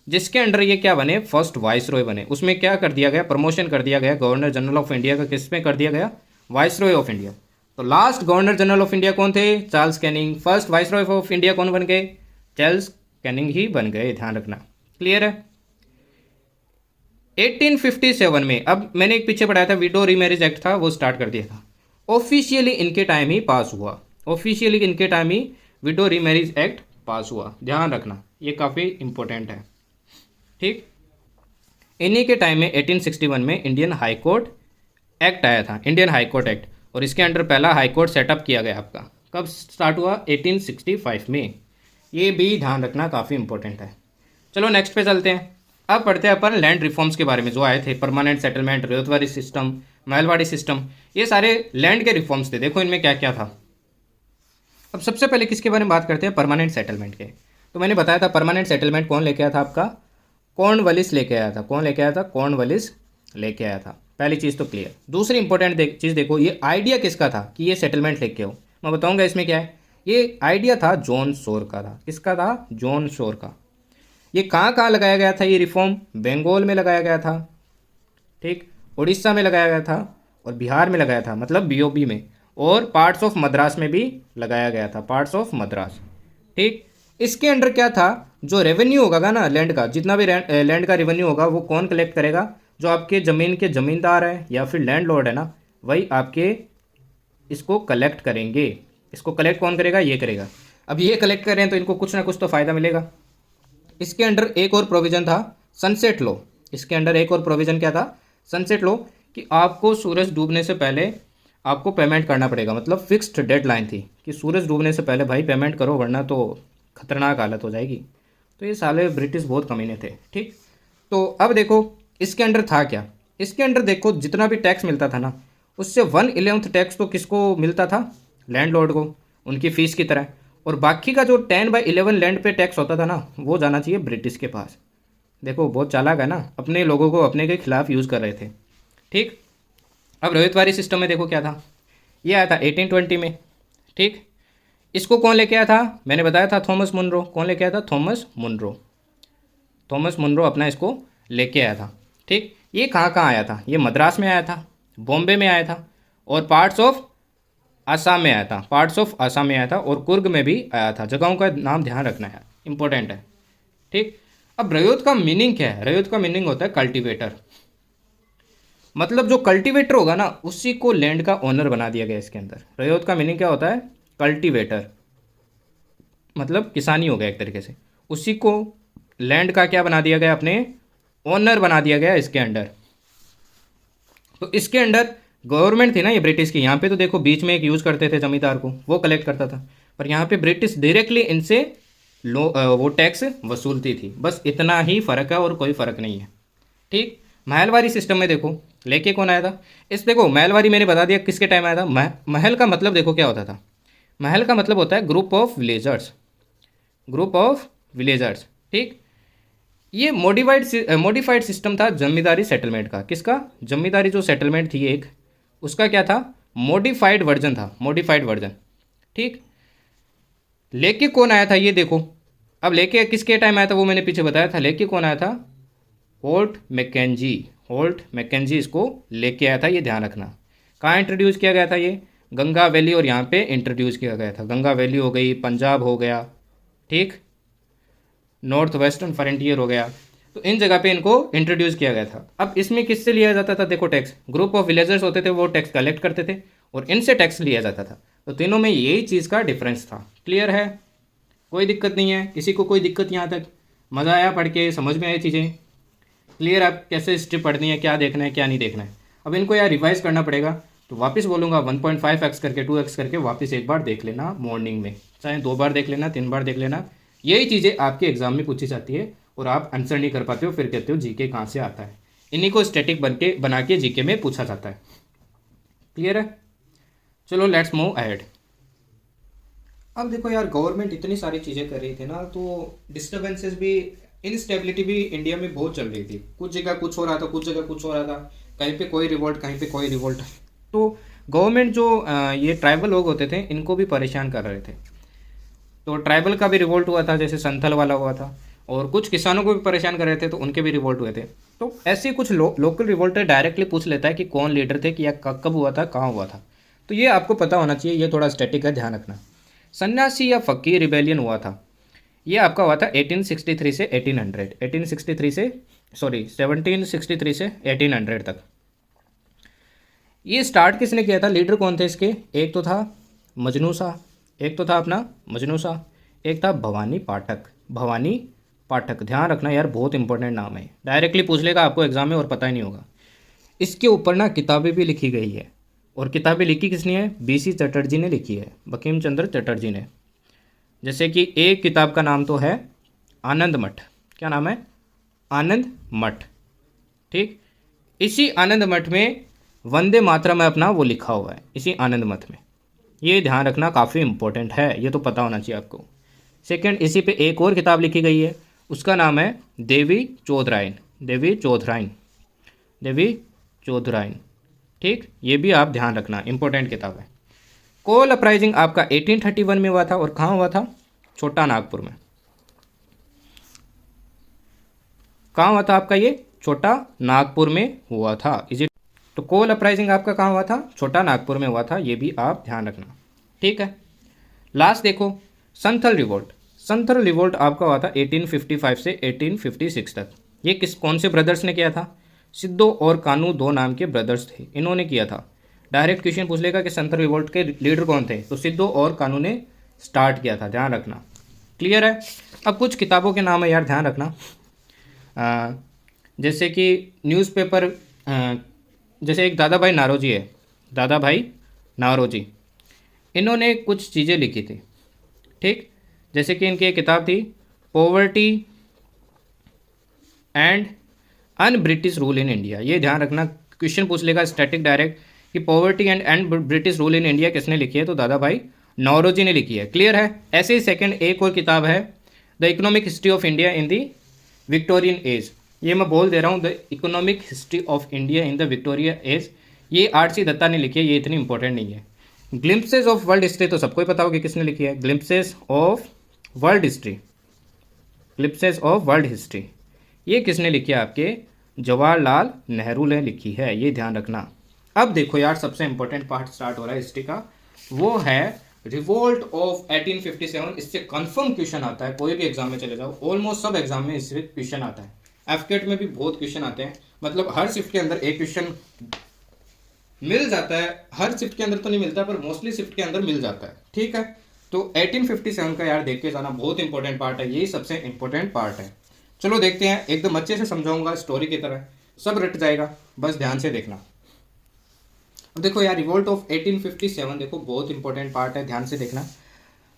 Speaker 1: जिसके अंडर ये क्या बने, फर्स्ट वाइसरॉय बने। उसमें क्या कर दिया गया, प्रमोशन कर दिया गया गवर्नर जनरल ऑफ इंडिया का, किस में कर दिया गया, वाइसरॉय ऑफ इंडिया। तो last governor general of India कौन थे, Charles Canning. First viceroy of India कौन बन गए, चार्ल्स कैनिंग ही बन गए, ध्यान रखना। क्लियर है। 1857 में, अब मैंने एक पीछे पढ़ाया था विडो रीमैरिज एक्ट था, वो स्टार्ट कर दिया था। ऑफिशियली इनके टाइम ही पास हुआ, ऑफिशियली इनके टाइम ही विडो रीमैरिज एक्ट पास हुआ, ध्यान रखना, ये काफ़ी इंपॉर्टेंट है, ठीक। इन्हीं के टाइम में 1861 में इंडियन हाई कोर्ट एक्ट आया था, इंडियन हाई कोर्ट एक्ट, और इसके अंडर पहला हाई कोर्ट सेटअप किया गया आपका। कब स्टार्ट हुआ, 1865 में। ये भी ध्यान रखना, काफ़ी इंपॉर्टेंट है। चलो नेक्स्ट पे चलते हैं। अब पढ़ते हैं अपन लैंड रिफॉर्म्स के बारे में जो आए थे, permanent settlement, Ryotwari system, Mahalwari system, ये सारे लैंड के रिफॉर्म्स थे। देखो इनमें क्या क्या था। अब सबसे पहले किसके बारे में बात करते हैं, परमानेंट सेटलमेंट के। तो मैंने बताया था परमानेंट सेटलमेंट कौन लेके आया था आपका, कॉर्नवालिस लेके आया था। कौन लेके आया था, कॉर्नवालिस लेके आया था। पहली चीज़ तो क्लियर। दूसरी इंपॉर्टेंट चीज़ देखो, ये आइडिया किसका था कि ये सेटलमेंट लेके आओ, मैं बताऊंगा इसमें क्या है। ये आइडिया था जॉन शोर का था। किसका था, जॉन शोर का। ये कहाँ कहाँ लगाया गया था ये रिफॉर्म, बंगाल में लगाया गया था, ठीक, उड़ीसा में लगाया गया था, और बिहार में लगाया था, मतलब बीओबी में, और पार्ट्स ऑफ मद्रास में भी लगाया गया था, पार्ट्स ऑफ मद्रास, ठीक। इसके अंडर क्या था, जो रेवेन्यू होगा ना लैंड का, जितना भी लैंड का रेवेन्यू होगा वो कौन कलेक्ट करेगा, जो आपके ज़मीन के ज़मींदार है या फिर लैंडलॉर्ड है ना, वही आपके इसको कलेक्ट करेंगे। इसको कलेक्ट कौन करेगा, ये करेगा। अब ये कलेक्ट कर रहे हैं तो इनको कुछ ना कुछ तो फ़ायदा मिलेगा। इसके अंडर एक और प्रोविज़न था सनसेट लॉ। इसके अंडर एक और प्रोविज़न क्या था, सनसेट लॉ, कि आपको सूरज डूबने से पहले आपको पेमेंट करना पड़ेगा। मतलब फिक्स्ड डेडलाइन थी कि सूरज डूबने से पहले भाई पेमेंट करो, वरना तो खतरनाक हालत हो जाएगी। तो ये साले ब्रिटिश बहुत कमीने थे, ठीक। तो अब देखो इसके अंडर था क्या, इसके अंडर देखो जितना भी टैक्स मिलता था ना, उससे 1/11 टैक्स तो किसको मिलता था, लैंडलॉर्ड को, उनकी फ़ीस की तरह। और बाकी का जो 10/11 लैंड पे टैक्स होता था ना, वो जाना चाहिए ब्रिटिश के पास। देखो बहुत चालाक है ना, अपने लोगों को अपने के खिलाफ यूज़ कर रहे थे, ठीक। अब रोहितवारी सिस्टम में देखो क्या था, ये आया था 1820 में, ठीक। इसको कौन लेके आया था, मैंने बताया था थॉमस मुनरो। कौन लेके आया था, थॉमस मुनरो। थॉमस मुनरो अपना इसको लेके आया था, ठीक। ये कहाँ कहाँ आया था, ये मद्रास में आया था, बॉम्बे में आया था, और पार्ट्स ऑफ आसाम में आया था, पार्ट्स ऑफ आसाम में आया था, और कुर्ग में भी आया था। जगहों का नाम ध्यान रखना है, इंपॉर्टेंट है, ठीक। अब रयोत का मीनिंग क्या है, रयोत का मीनिंग होता है कल्टीवेटर। मतलब जो कल्टीवेटर होगा ना, उसी को लैंड का ओनर बना दिया गया इसके अंदर। रयोत का मीनिंग क्या होता है, कल्टीवेटर, मतलब किसानी हो गया एक तरीके से, उसी को लैंड का क्या बना दिया गया, अपने ओनर बना दिया गया इसके अंडर। तो इसके अंडर गवर्नमेंट थी ना ये ब्रिटिश की। यहाँ पे तो देखो बीच में एक यूज़ करते थे जमींदार को, वो कलेक्ट करता था, पर यहाँ पे ब्रिटिश डायरेक्टली इनसे वो टैक्स वसूलती थी। बस इतना ही फ़र्क है और कोई फ़र्क नहीं है। ठीक। महलवारी सिस्टम में देखो लेके कौन आया था। इस देखो महलवारी मैंने बता दिया किसके टाइम आया था। महल का मतलब देखो क्या होता था। महल का मतलब होता है group of villagers, group of villagers. ठीक। ये मॉडिफाइड सिस्टम था जमींदारी सेटलमेंट का। किसका? जमींदारी जो सेटलमेंट थी एक, उसका क्या था? मॉडिफाइड वर्जन था, मॉडिफाइड वर्जन। ठीक। लेके कौन आया था ये देखो। अब लेके किसके टाइम आया था वो मैंने पीछे बताया था। लेके कौन आया था? Holt McKenzie. होल्ट मैकेंजी इसको लेके आया था, ये ध्यान रखना। कहाँ इंट्रोड्यूस किया गया था ये? गंगा वैली और यहाँ पे इंट्रोड्यूस किया गया था। गंगा वैली हो गई, पंजाब हो गया, ठीक, नॉर्थ वेस्टर्न फ्रंटियर हो गया, तो इन जगह पे इनको इंट्रोड्यूस किया गया था। अब इसमें किससे लिया जाता था? देखो टैक्स, ग्रुप ऑफ विलेजर्स होते थे वो टैक्स कलेक्ट करते थे और इनसे टैक्स लिया जाता था। तो तीनों में यही चीज़ का डिफरेंस था। क्लियर है? कोई दिक्कत नहीं है किसी को? कोई दिक्कत यहाँ तक? मज़ा आया पढ़ के? समझ में आई चीज़ें? क्लियर? आप कैसे हिस्ट्री पढ़नी है, क्या देखना है क्या नहीं देखना है। अब इनको यार रिवाइज करना पड़ेगा, तो वापस बोलूँगा 1.5x करके 2x करके वापस एक बार देख लेना मॉर्निंग में, चाहे 2 बार देख लेना, 3 बार देख लेना। यही चीज़ें आपके एग्जाम में पूछी जाती है और आप आंसर नहीं कर पाते हो, फिर कहते हो जीके कहाँ से आता है। इन्हीं को स्टैटिक बना के जीके में पूछा जाता है। क्लियर है? चलो लेट्स मूव अहेड। अब देखो यार गवर्नमेंट इतनी सारी चीज़ें कर रही थी ना, तो डिस्टर्बेंसेस भी, इनस्टेबिलिटी भी इंडिया में बहुत चल रही थी। कुछ जगह कुछ हो रहा था, कुछ जगह कुछ हो रहा था, कहीं पे कोई रिवोल्ट, कहीं पे कोई रिवोल्ट। तो गवर्नमेंट जो ये ट्राइबल लोग होते थे इनको भी परेशान कर रहे थे। तो ट्राइबल का भी रिवोल्ट हुआ था, जैसे संथल वाला हुआ था, और कुछ किसानों को भी परेशान कर रहे थे तो उनके भी रिवोल्ट हुए थे। तो ऐसे कुछ लोकल रिवोल्ट डायरेक्टली पूछ लेता है कि कौन लीडर थे, कि या कब हुआ था, कहाँ हुआ था। तो ये आपको पता होना चाहिए, ये थोड़ा स्टैटिक है, ध्यान रखना। सन्यासी या फकीर रिबेलियन हुआ था, ये आपका हुआ था 1863 से 1800, 1863 से 1763 से 1800 तक। ये स्टार्ट किसने किया था? लीडर कौन थे इसके? एक तो था मजनू शाह, एक तो था अपना मजनू शाह, एक था भवानी पाठक। भवानी पाठक, ध्यान रखना यार, बहुत इंपॉर्टेंट नाम है, डायरेक्टली पूछ लेगा आपको एग्जाम में और पता ही नहीं होगा। इसके ऊपर ना किताबें भी लिखी गई है, और किताबें लिखी किसने है? बीसी चटर्जी ने लिखी है, बंकिम चंद्र चटर्जी ने। जैसे कि एक किताब का नाम तो है आनंद मठ। क्या नाम है? आनंद मठ। ठीक। इसी आनंद मठ में वंदे मातरम में अपना वो लिखा हुआ है, इसी आनंद मठ में। ये ध्यान रखना, काफ़ी इंपॉर्टेंट है, ये तो पता होना चाहिए आपको। सेकंड, इसी पे एक और किताब लिखी गई है, उसका नाम है देवी चौधरायन। देवी चौधरायन, देवी चौधरायन। ठीक, ये भी आप ध्यान रखना, इंपॉर्टेंट किताब है। कोल अपराइजिंग आपका 1831 में हुआ था, और कहाँ हुआ था? छोटा नागपुर में। कहाँ हुआ था आपका? ये छोटा नागपुर में हुआ था। Is it? तो कोल अपराइजिंग आपका कहाँ हुआ था? छोटा नागपुर में हुआ था, ये भी आप ध्यान रखना। ठीक है। लास्ट देखो, संथल रिवोल्ट। संथल रिवोल्ट आपका हुआ था 1855 से 1856 तक। ये कौन से ब्रदर्स ने किया था? सिद्धो और कानू दो नाम के ब्रदर्स थे, इन्होंने किया था। डायरेक्ट क्वेश्चन पूछ लेगा कि संथल रिवोल्ट के लीडर कौन थे, तो सिद्धो और कानू ने स्टार्ट किया था, ध्यान रखना। क्लियर है? अब कुछ किताबों के नाम है यार, ध्यान रखना। जैसे कि न्यूज़पेपर, जैसे एक दादा भाई नारोजी है, दादा भाई नारोजी, इन्होंने कुछ चीज़ें लिखी थी। ठीक। जैसे कि इनकी एक किताब थी poverty and un British rule in India. ये ध्यान रखना, क्वेश्चन पूछ लेगा स्टैटिक डायरेक्ट कि poverty and British rule in India किसने लिखी है, तो दादा भाई नौरोजी ने लिखी है। क्लियर है? ऐसे ही सेकंड एक और किताब है the economic history of India in the Victorian age. ये मैं बोल दे रहा हूँ, the economic history of India in the Victoria age, ये आर.सी. दत्ता ने लिखी है, ये इतनी इंपॉर्टेंट नहीं है। ग्लिम्पसेस ऑफ वर्ल्ड हिस्ट्री तो सबको ही पता होगा किसने लिखी है, glimpses of world history, glimpses of world history, ये किसने लिखी है? आपके जवाहरलाल नेहरू ने लिखी है, ये ध्यान रखना। अब देखो यार, सबसे इंपॉर्टेंट पार्ट स्टार्ट हो रहा है हिस्ट्री का, वो है रिवोल्ट ऑफ 1857। इससे कंफर्म क्वेश्चन आता है, कोई भी एग्जाम में चले जाओ, ऑलमोस्ट सब एग्जाम में इससे क्वेश्चन आता है। एफकेट में भी बहुत क्वेश्चन आते हैं, मतलब हर शिफ्ट के अंदर एक क्वेश्चन मिल जाता है। हर शिफ्ट के अंदर तो नहीं मिलता, पर मोस्टली शिफ्ट के अंदर मिल जाता है। ठीक है। तो 1857 का यार देख के जाना, बहुत इंपॉर्टेंट पार्ट है, यही सबसे इंपॉर्टेंट पार्ट है। चलो देखते हैं, एकदम अच्छे से समझाऊंगा, स्टोरी की तरह सब रट जाएगा, बस ध्यान से देखना। अब देखो यार, रिवोल्ट ऑफ 1857 देखो, बहुत इंपॉर्टेंट पार्ट है, ध्यान से देखना।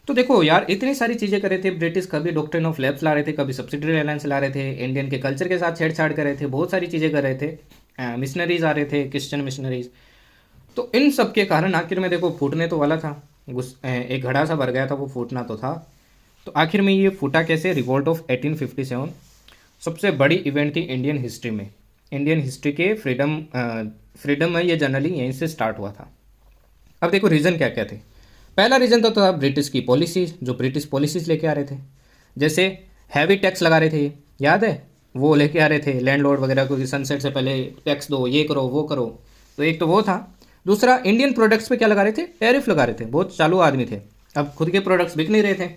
Speaker 1: तो देखो यार, इतनी सारी चीज़ें कर रहे थे ब्रिटिश, कभी डॉक्ट्रिन ऑफ लैब्स ला रहे थे, कभी सब्सिडरी अलायंस ला रहे थे, इंडियन के कल्चर के साथ छेड़छाड़ कर रहे थे, बहुत सारी चीज़ें कर रहे थे, मिशनरीज आ रहे थे, क्रिश्चियन मिशनरीज। तो इन सब के कारण आखिर में देखो फूटने तो वाला था, एक घड़ा सा भर गया था, वो फूटना तो था। तो आखिर में ये फूटा कैसे? रिवोल्ट ऑफ 1857 सबसे बड़ी इवेंट थी इंडियन हिस्ट्री में। इंडियन हिस्ट्री के फ्रीडम में ये जनरली यहीं से स्टार्ट हुआ था। अब देखो रीज़न क्या क्या थे। पहला रीज़न तो था ब्रिटिश की पॉलिसीज, जो ब्रिटिश पॉलिसीज लेके आ रहे थे, जैसे हैवी टैक्स लगा रहे थे, याद है? वो लेके आ रहे थे लैंडलॉर्ड वगैरह को कि सनसेट से पहले टैक्स दो, ये करो वो करो। तो एक तो वो था। दूसरा, इंडियन प्रोडक्ट्स पे क्या लगा रहे थे? टैरिफ लगा रहे थे। बहुत चालू आदमी थे, अब खुद के प्रोडक्ट्स बिक नहीं रहे थे,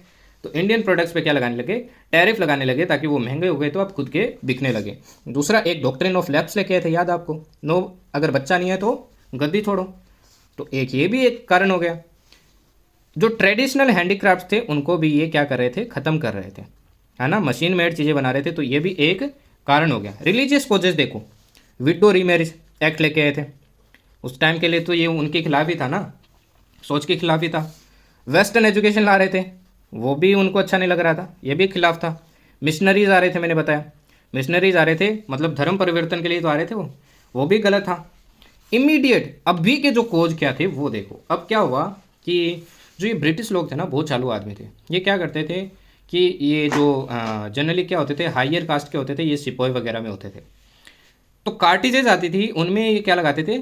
Speaker 1: तो इंडियन प्रोडक्ट्स पे क्या लगाने लगे? टैरिफ लगाने लगे, ताकि वो महंगे हो गए तो अब खुद के बिकने लगे। दूसरा, एक डॉक्ट्रिन ऑफ लैप्स लेके आए थे, याद आपको? नो, अगर बच्चा नहीं है तो गद्दी छोड़ो। तो एक ये भी एक कारण हो गया। जो ट्रेडिशनल हैंडीक्राफ्ट थे उनको भी ये क्या कर रहे थे? ख़त्म कर रहे थे, है ना? मशीन मेड चीज़ें बना रहे थे, तो ये भी एक कारण हो गया। रिलीजियस कोजेस देखो, विडो रीमैरिज एक्ट लेके आए थे, उस टाइम के लिए तो ये उनके खिलाफ ही था ना, सोच के खिलाफ ही था। वेस्टर्न एजुकेशन ला रहे थे, वो भी उनको अच्छा नहीं लग रहा था, ये भी खिलाफ था। मिशनरीज आ रहे थे, मैंने बताया मिशनरीज आ रहे थे, मतलब धर्म परिवर्तन के लिए तो आ रहे थे, वो भी गलत था। इमीडिएट अभी के जो खोज क्या थे वो देखो। अब क्या हुआ कि जो ये ब्रिटिश लोग थे ना, बहुत चालू आदमी थे। ये क्या करते थे कि ये जो जनरली क्या होते थे, हायर कास्ट के होते थे, ये सिपाही वगैरह में होते थे, तो कार्टिजेज आती थी उनमें ये क्या लगाते थे?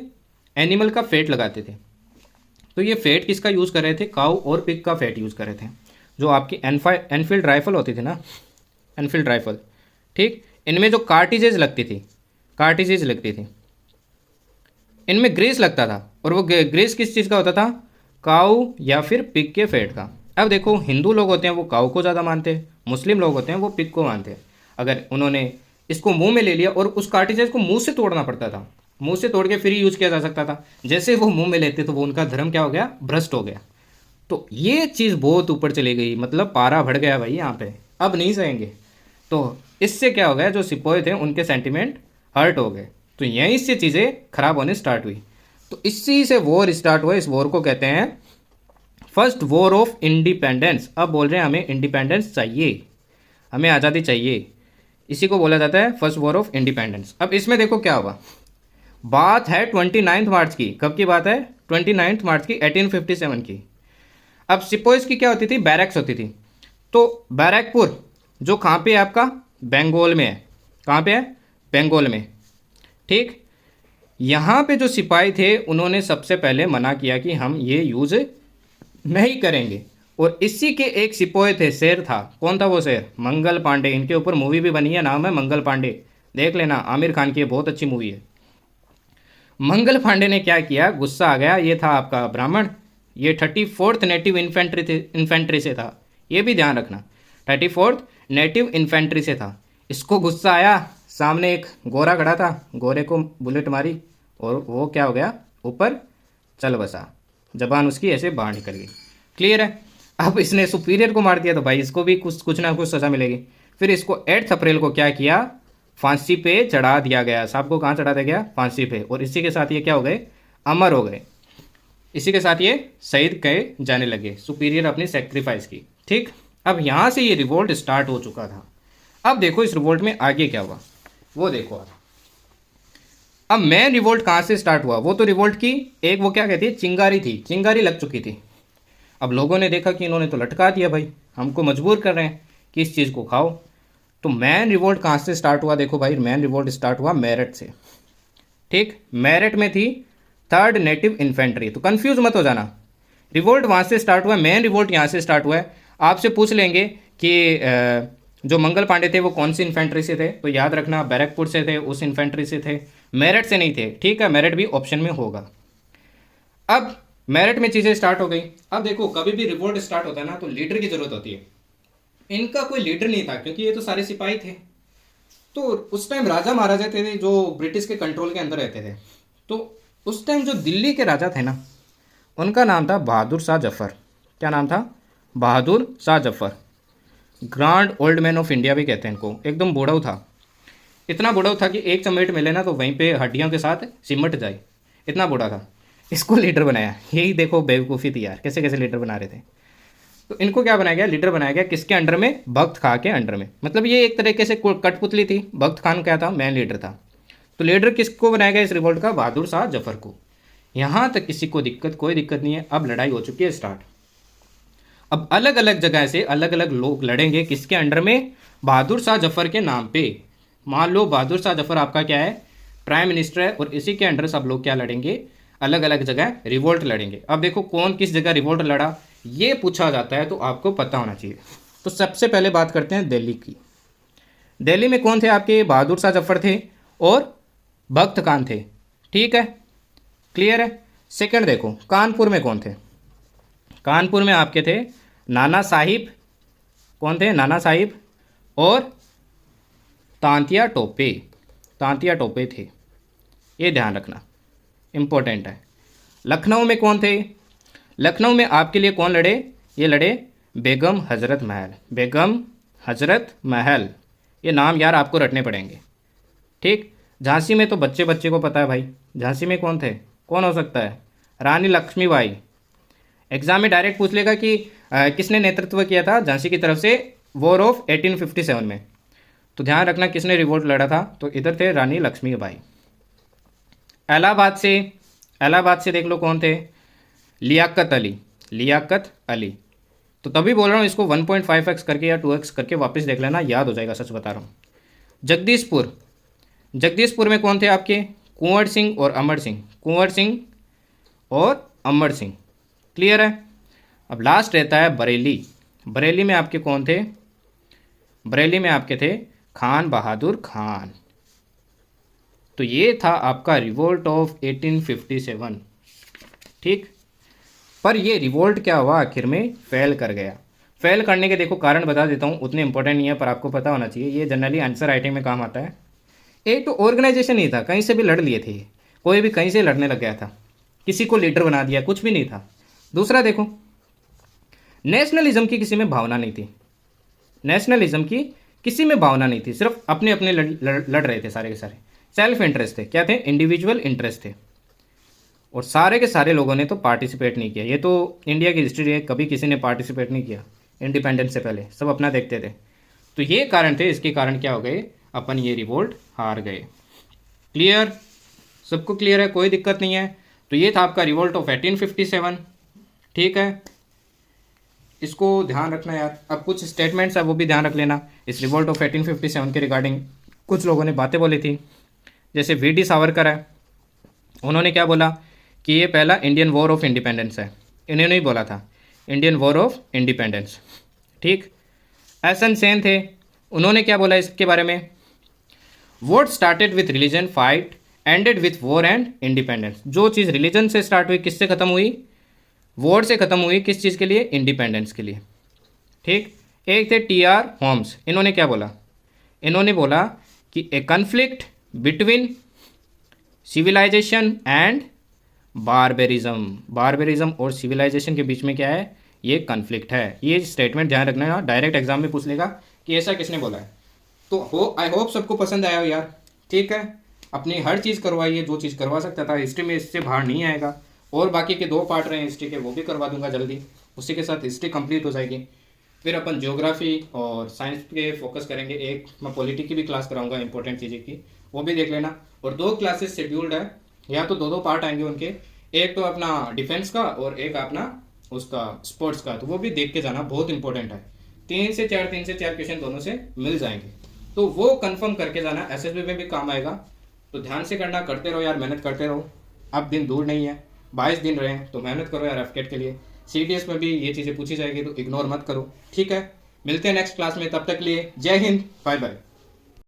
Speaker 1: एनिमल का फेट लगाते थे। तो ये फेट किसका यूज़ कर रहे थे? काऊ और पिग का फेट यूज़ कर रहे थे। जो आपकी एनफील्ड राइफल होती थी ना, एनफील्ड राइफल, ठीक, इनमें जो कार्टिजेज लगती थी, कार्टिजेज लगती थी, इनमें ग्रेस लगता था, और वो ग्रेस किस चीज़ का होता था? काऊ या फिर पिग के फेट का। अब देखो, हिंदू लोग होते हैं वो काऊ को ज़्यादा मानते हैं, मुस्लिम लोग होते हैं वो पिग को मानते हैं। अगर उन्होंने इसको मुंह में ले लिया, और उस कार्टिजेज को मुंह से तोड़ना पड़ता था, मुंह से तोड़ के फिर यूज किया जा सकता था, जैसे वो मुंह में लेते तो वो उनका धर्म क्या हो गया? भ्रष्ट हो गया। तो ये चीज़ बहुत ऊपर चली गई, मतलब पारा बढ़ गया भाई यहाँ पे, अब नहीं सहेंगे। तो इससे क्या हो गया? जो सिपाही थे उनके सेंटिमेंट हर्ट हो गए, तो यहीं से चीज़ें खराब होने स्टार्ट हुई। तो इसी से वॉर स्टार्ट हुआ। इस वॉर को कहते हैं फर्स्ट वॉर ऑफ इंडिपेंडेंस। अब बोल रहे हैं हमें इंडिपेंडेंस चाहिए, हमें आज़ादी चाहिए, इसी को बोला जाता है फर्स्ट वॉर ऑफ इंडिपेंडेंस। अब इसमें देखो क्या हुआ। बात है 29 मार्च की। कब की बात है? 29 मार्च की 1857 की। अब सिपोइस की क्या होती थी? बैरक्स होती थी। तो बैरकपुर जो कहाँ पे है आपका? बंगाल में है। कहाँ पे है? बंगाल में, ठीक। यहाँ पे जो सिपाही थे उन्होंने सबसे पहले मना किया कि हम ये यूज़ नहीं करेंगे। और इसी के एक सिपाही थे, शेर था। कौन था वो शेर? मंगल पांडे। इनके ऊपर मूवी भी बनी है, नाम है मंगल पांडे, देख लेना, आमिर खान की, बहुत अच्छी मूवी है। मंगल पांडे ने क्या किया? गुस्सा आ गया, ये था आपका ब्राह्मण, ये 34th नेटिव इन्फेंट्री से था, ये भी ध्यान रखना, 34th नेटिव इन्फेंट्री से था। इसको गुस्सा आया, सामने एक गोरा खड़ा था, गोरे को बुलेट मारी और वो क्या हो गया? ऊपर चल बसा, जबान उसकी ऐसे बाहर निकल गई। क्लियर है? अब इसने सुपीरियर को मार दिया तो भाई इसको भी कुछ ना कुछ सज़ा मिलेगी। फिर इसको 8 अप्रैल को क्या किया? फांसी पे चढ़ा दिया गया। साहब को कहाँ चढ़ा दिया गया? फांसी पे। और इसी के साथ ये क्या हो गए? अमर हो गए। इसी के साथ ये शहीद कहे जाने लगे, सुपीरियर अपनी सेक्रीफाइस की, ठीक। अब यहाँ से ये रिवोल्ट स्टार्ट हो चुका था। अब देखो इस रिवोल्ट में आगे क्या हुआ वो देखो। अब मेन रिवोल्ट कहाँ से स्टार्ट हुआ? वो तो रिवोल्ट की एक वो क्या कहती है, चिंगारी थी, चिंगारी लग चुकी थी। अब लोगों ने देखा कि इन्होंने तो लटका दिया भाई, हमको मजबूर कर रहे हैं कि इस चीज़ को खाओ। तो मैन रिवोल्ट कहाँ से स्टार्ट हुआ? देखो भाई, मैन रिवोल्ट स्टार्ट हुआ मेरठ से, ठीक। मेरठ में थी 3rd नेटिव इन्फेंट्री। तो कंफ्यूज मत हो जाना, रिवोल्ट वहाँ से स्टार्ट हुआ है, मेन रिवोल्ट यहाँ से स्टार्ट हुआ है। आपसे पूछ लेंगे कि जो मंगल पांडे थे वो कौन सी इन्फेंट्री से थे, तो याद रखना बैरकपुर से थे, उस इन्फेंट्री से थे, मेरठ से नहीं थे, ठीक है। मेरठ भी ऑप्शन में होगा। अब मेरठ में चीज़ें स्टार्ट हो गई। अब देखो, कभी भी रिवोल्ट स्टार्ट होता है ना तो लीडर की जरूरत होती है। इनका कोई लीडर नहीं था क्योंकि ये तो सारे सिपाही थे। तो उस टाइम राजा महाराजा थे जो ब्रिटिश के कंट्रोल के अंदर रहते थे। तो उस टाइम जो दिल्ली के राजा थे ना, उनका नाम था बहादुर शाह जफर। क्या नाम था? Bahadur Shah Zafar. Grand old man of India भी कहते हैं इनको। एकदम बूढ़ा था, इतना बूढ़ा था कि एक चमेट मिले ना तो वहीं पे हड्डियों के साथ सिमट जाए, इतना बूढ़ा था। इसको लीडर बनाया। यही देखो बेवकूफ़ी थी यार, कैसे कैसे लीडर बना रहे थे। तो इनको क्या बनाया गया, लीडर बनाया गया, किसके अंडर में, बख्त खां के अंडर में। मतलब ये एक तरीके से कठपुतली थी, बख्त खान क्या था, मेन लीडर था। तो लीडर किसको बनाया गया इस रिवोल्ट का, बहादुर शाह जफर को। यहाँ तक किसी को कोई दिक्कत नहीं है। अब लड़ाई हो चुकी है स्टार्ट। अब अलग अलग जगह से अलग अलग लोग लड़ेंगे, किसके अंडर में, बहादुर शाह जफर के नाम पे। मान लो बहादुर शाह जफर आपका क्या है, प्राइम मिनिस्टर है, और इसी के अंडर सब लोग क्या लड़ेंगे, अलग अलग जगह रिवोल्ट लड़ेंगे। अब देखो कौन किस जगह रिवोल्ट लड़ा, ये पूछा जाता है तो आपको पता होना चाहिए। तो सबसे पहले बात करते हैं दिल्ली की। दिल्ली में कौन थे आपके, बहादुर शाह जफर थे और बख्त खान थे, ठीक है, क्लियर है। सेकंड देखो कानपुर में कौन थे, कानपुर में आपके थे नाना साहिब, कौन थे, नाना साहिब, और तांतिया टोपे, तांतिया टोपे थे, ये ध्यान रखना इम्पोर्टेंट है। लखनऊ में कौन थे, लखनऊ में आपके लिए कौन लड़े, ये लड़े बेगम हजरत महल, बेगम हजरत महल, ये नाम यार आपको रटने पड़ेंगे, ठीक। झांसी में तो बच्चे बच्चे को पता है भाई, झांसी में कौन थे, कौन हो सकता है, रानी लक्ष्मीबाई। एग्जाम में डायरेक्ट पूछ लेगा कि किसने नेतृत्व किया था झांसी की तरफ से वॉर ऑफ 1857 में, तो ध्यान रखना किसने रिवोल्ट लड़ा था, तो इधर थे रानी लक्ष्मीबाई। इलाहाबाद से देख लो कौन थे, लियाकत अली, लियाकत अली। तो तभी बोल रहा हूँ इसको 1.5x करके या 2x करके वापस देख लेना, याद हो जाएगा, सच बता रहा हूँ। जगदीशपुर, जगदीशपुर में कौन थे आपके, कुंवर सिंह और अमर सिंह, कुंवर सिंह और अमर सिंह, क्लियर है। अब लास्ट रहता है बरेली, बरेली में आपके कौन थे, बरेली में आपके थे खान बहादुर खान। तो ये था आपका रिवोल्ट ऑफ 1857, ठीक। पर ये रिवोल्ट क्या हुआ, आखिर में फेल कर गया। फेल करने के देखो कारण बता देता हूँ, उतने इंपॉर्टेंट नहीं है पर आपको पता होना चाहिए, ये जनरली आंसर राइटिंग में काम आता है। एक तो ऑर्गेनाइजेशन नहीं था, कहीं से भी लड़ लिए थे, कोई भी कहीं से लड़ने लग गया था, किसी को लीडर बना दिया, कुछ भी नहीं था। दूसरा देखो नेशनलिज्म की किसी में भावना नहीं थी, नेशनलिज्म की किसी में भावना नहीं थी, सिर्फ अपने अपने लड़ रहे थे सारे के सारे, सेल्फ इंटरेस्ट थे, क्या थे, इंडिविजुअल इंटरेस्ट थे। और सारे के सारे लोगों ने तो पार्टिसिपेट नहीं किया, ये तो इंडिया की हिस्ट्री है, कभी किसी ने पार्टिसिपेट नहीं किया इंडिपेंडेंस से पहले, सब अपना देखते थे। तो ये कारण थे, इसके कारण क्या हो गए, अपन ये रिवोल्ट हार गए। क्लियर, सबको क्लियर है, कोई दिक्कत नहीं है। तो ये था आपका रिवोल्ट ऑफ 1857, ठीक है, इसको ध्यान रखना यार। अब कुछ स्टेटमेंट्स है वो भी ध्यान रख लेना इस रिवोल्ट ऑफ 1857 के रिगार्डिंग। कुछ लोगों ने बातें बोली थी, जैसे वी.डी. सावरकर है, उन्होंने क्या बोला कि ये पहला इंडियन वॉर ऑफ इंडिपेंडेंस है, इन्होंने ही बोला था इंडियन वॉर ऑफ इंडिपेंडेंस, ठीक। एस.एन. सेन थे, उन्होंने क्या बोला इसके बारे में, what started with religion fight ended with war and independence. जो चीज़ रिलीजन से स्टार्ट हुई किससे ख़त्म हुई, वॉर से ख़त्म हुई, किस चीज़ के लिए, इंडिपेंडेंस के लिए, ठीक। एक थे टी.आर. होम्स, इन्होंने क्या बोला, इन्होंने बोला कि ए conflict between civilisation and barbarism, barbarism और सिविलाइजेशन के बीच में क्या है, ये कन्फ्लिक्ट है। ये स्टेटमेंट ध्यान रखना है, डायरेक्ट एग्जाम में पूछ लेगा कि ऐसा किसने बोला है। तो आई होप सबको पसंद आया हो यार, ठीक है। अपनी हर चीज़ करवाइए, जो चीज़ करवा सकता था हिस्ट्री में, इससे बाहर नहीं आएगा। और बाकी के 2 पार्ट रहे हिस्ट्री के, वो भी करवा दूंगा जल्दी, उसी के साथ हिस्ट्री कंप्लीट हो जाएगी। फिर अपन ज्योग्राफी और साइंस पे फोकस करेंगे, एक मैं पॉलिटी की भी क्लास कराऊंगा इंपॉर्टेंट चीज़ें की, वो भी देख लेना। और 2 क्लासेस शेड्यूल्ड है, या तो 2 पार्ट आएंगे उनके, एक तो अपना डिफेंस का और एक अपना उसका स्पोर्ट्स का, तो वो भी देख के जाना, बहुत इंपॉर्टेंट है। 3 से 4 क्वेश्चन दोनों से मिल जाएंगे, तो वो कंफर्म करके जाना, एसएसबी में भी काम आएगा। तो ध्यान से करना, करते रहो यार, मेहनत करते रहो, अब दिन दूर नहीं है, 22 दिन रहे हैं, तो मेहनत करो यार एफकेट के लिए। सीडीएस में भी ये चीज़ें पूछी जाएगी, तो इग्नोर मत करो, ठीक है। मिलते हैं नेक्स्ट क्लास में, तब तक के लिए जय हिंद, बाय बाय।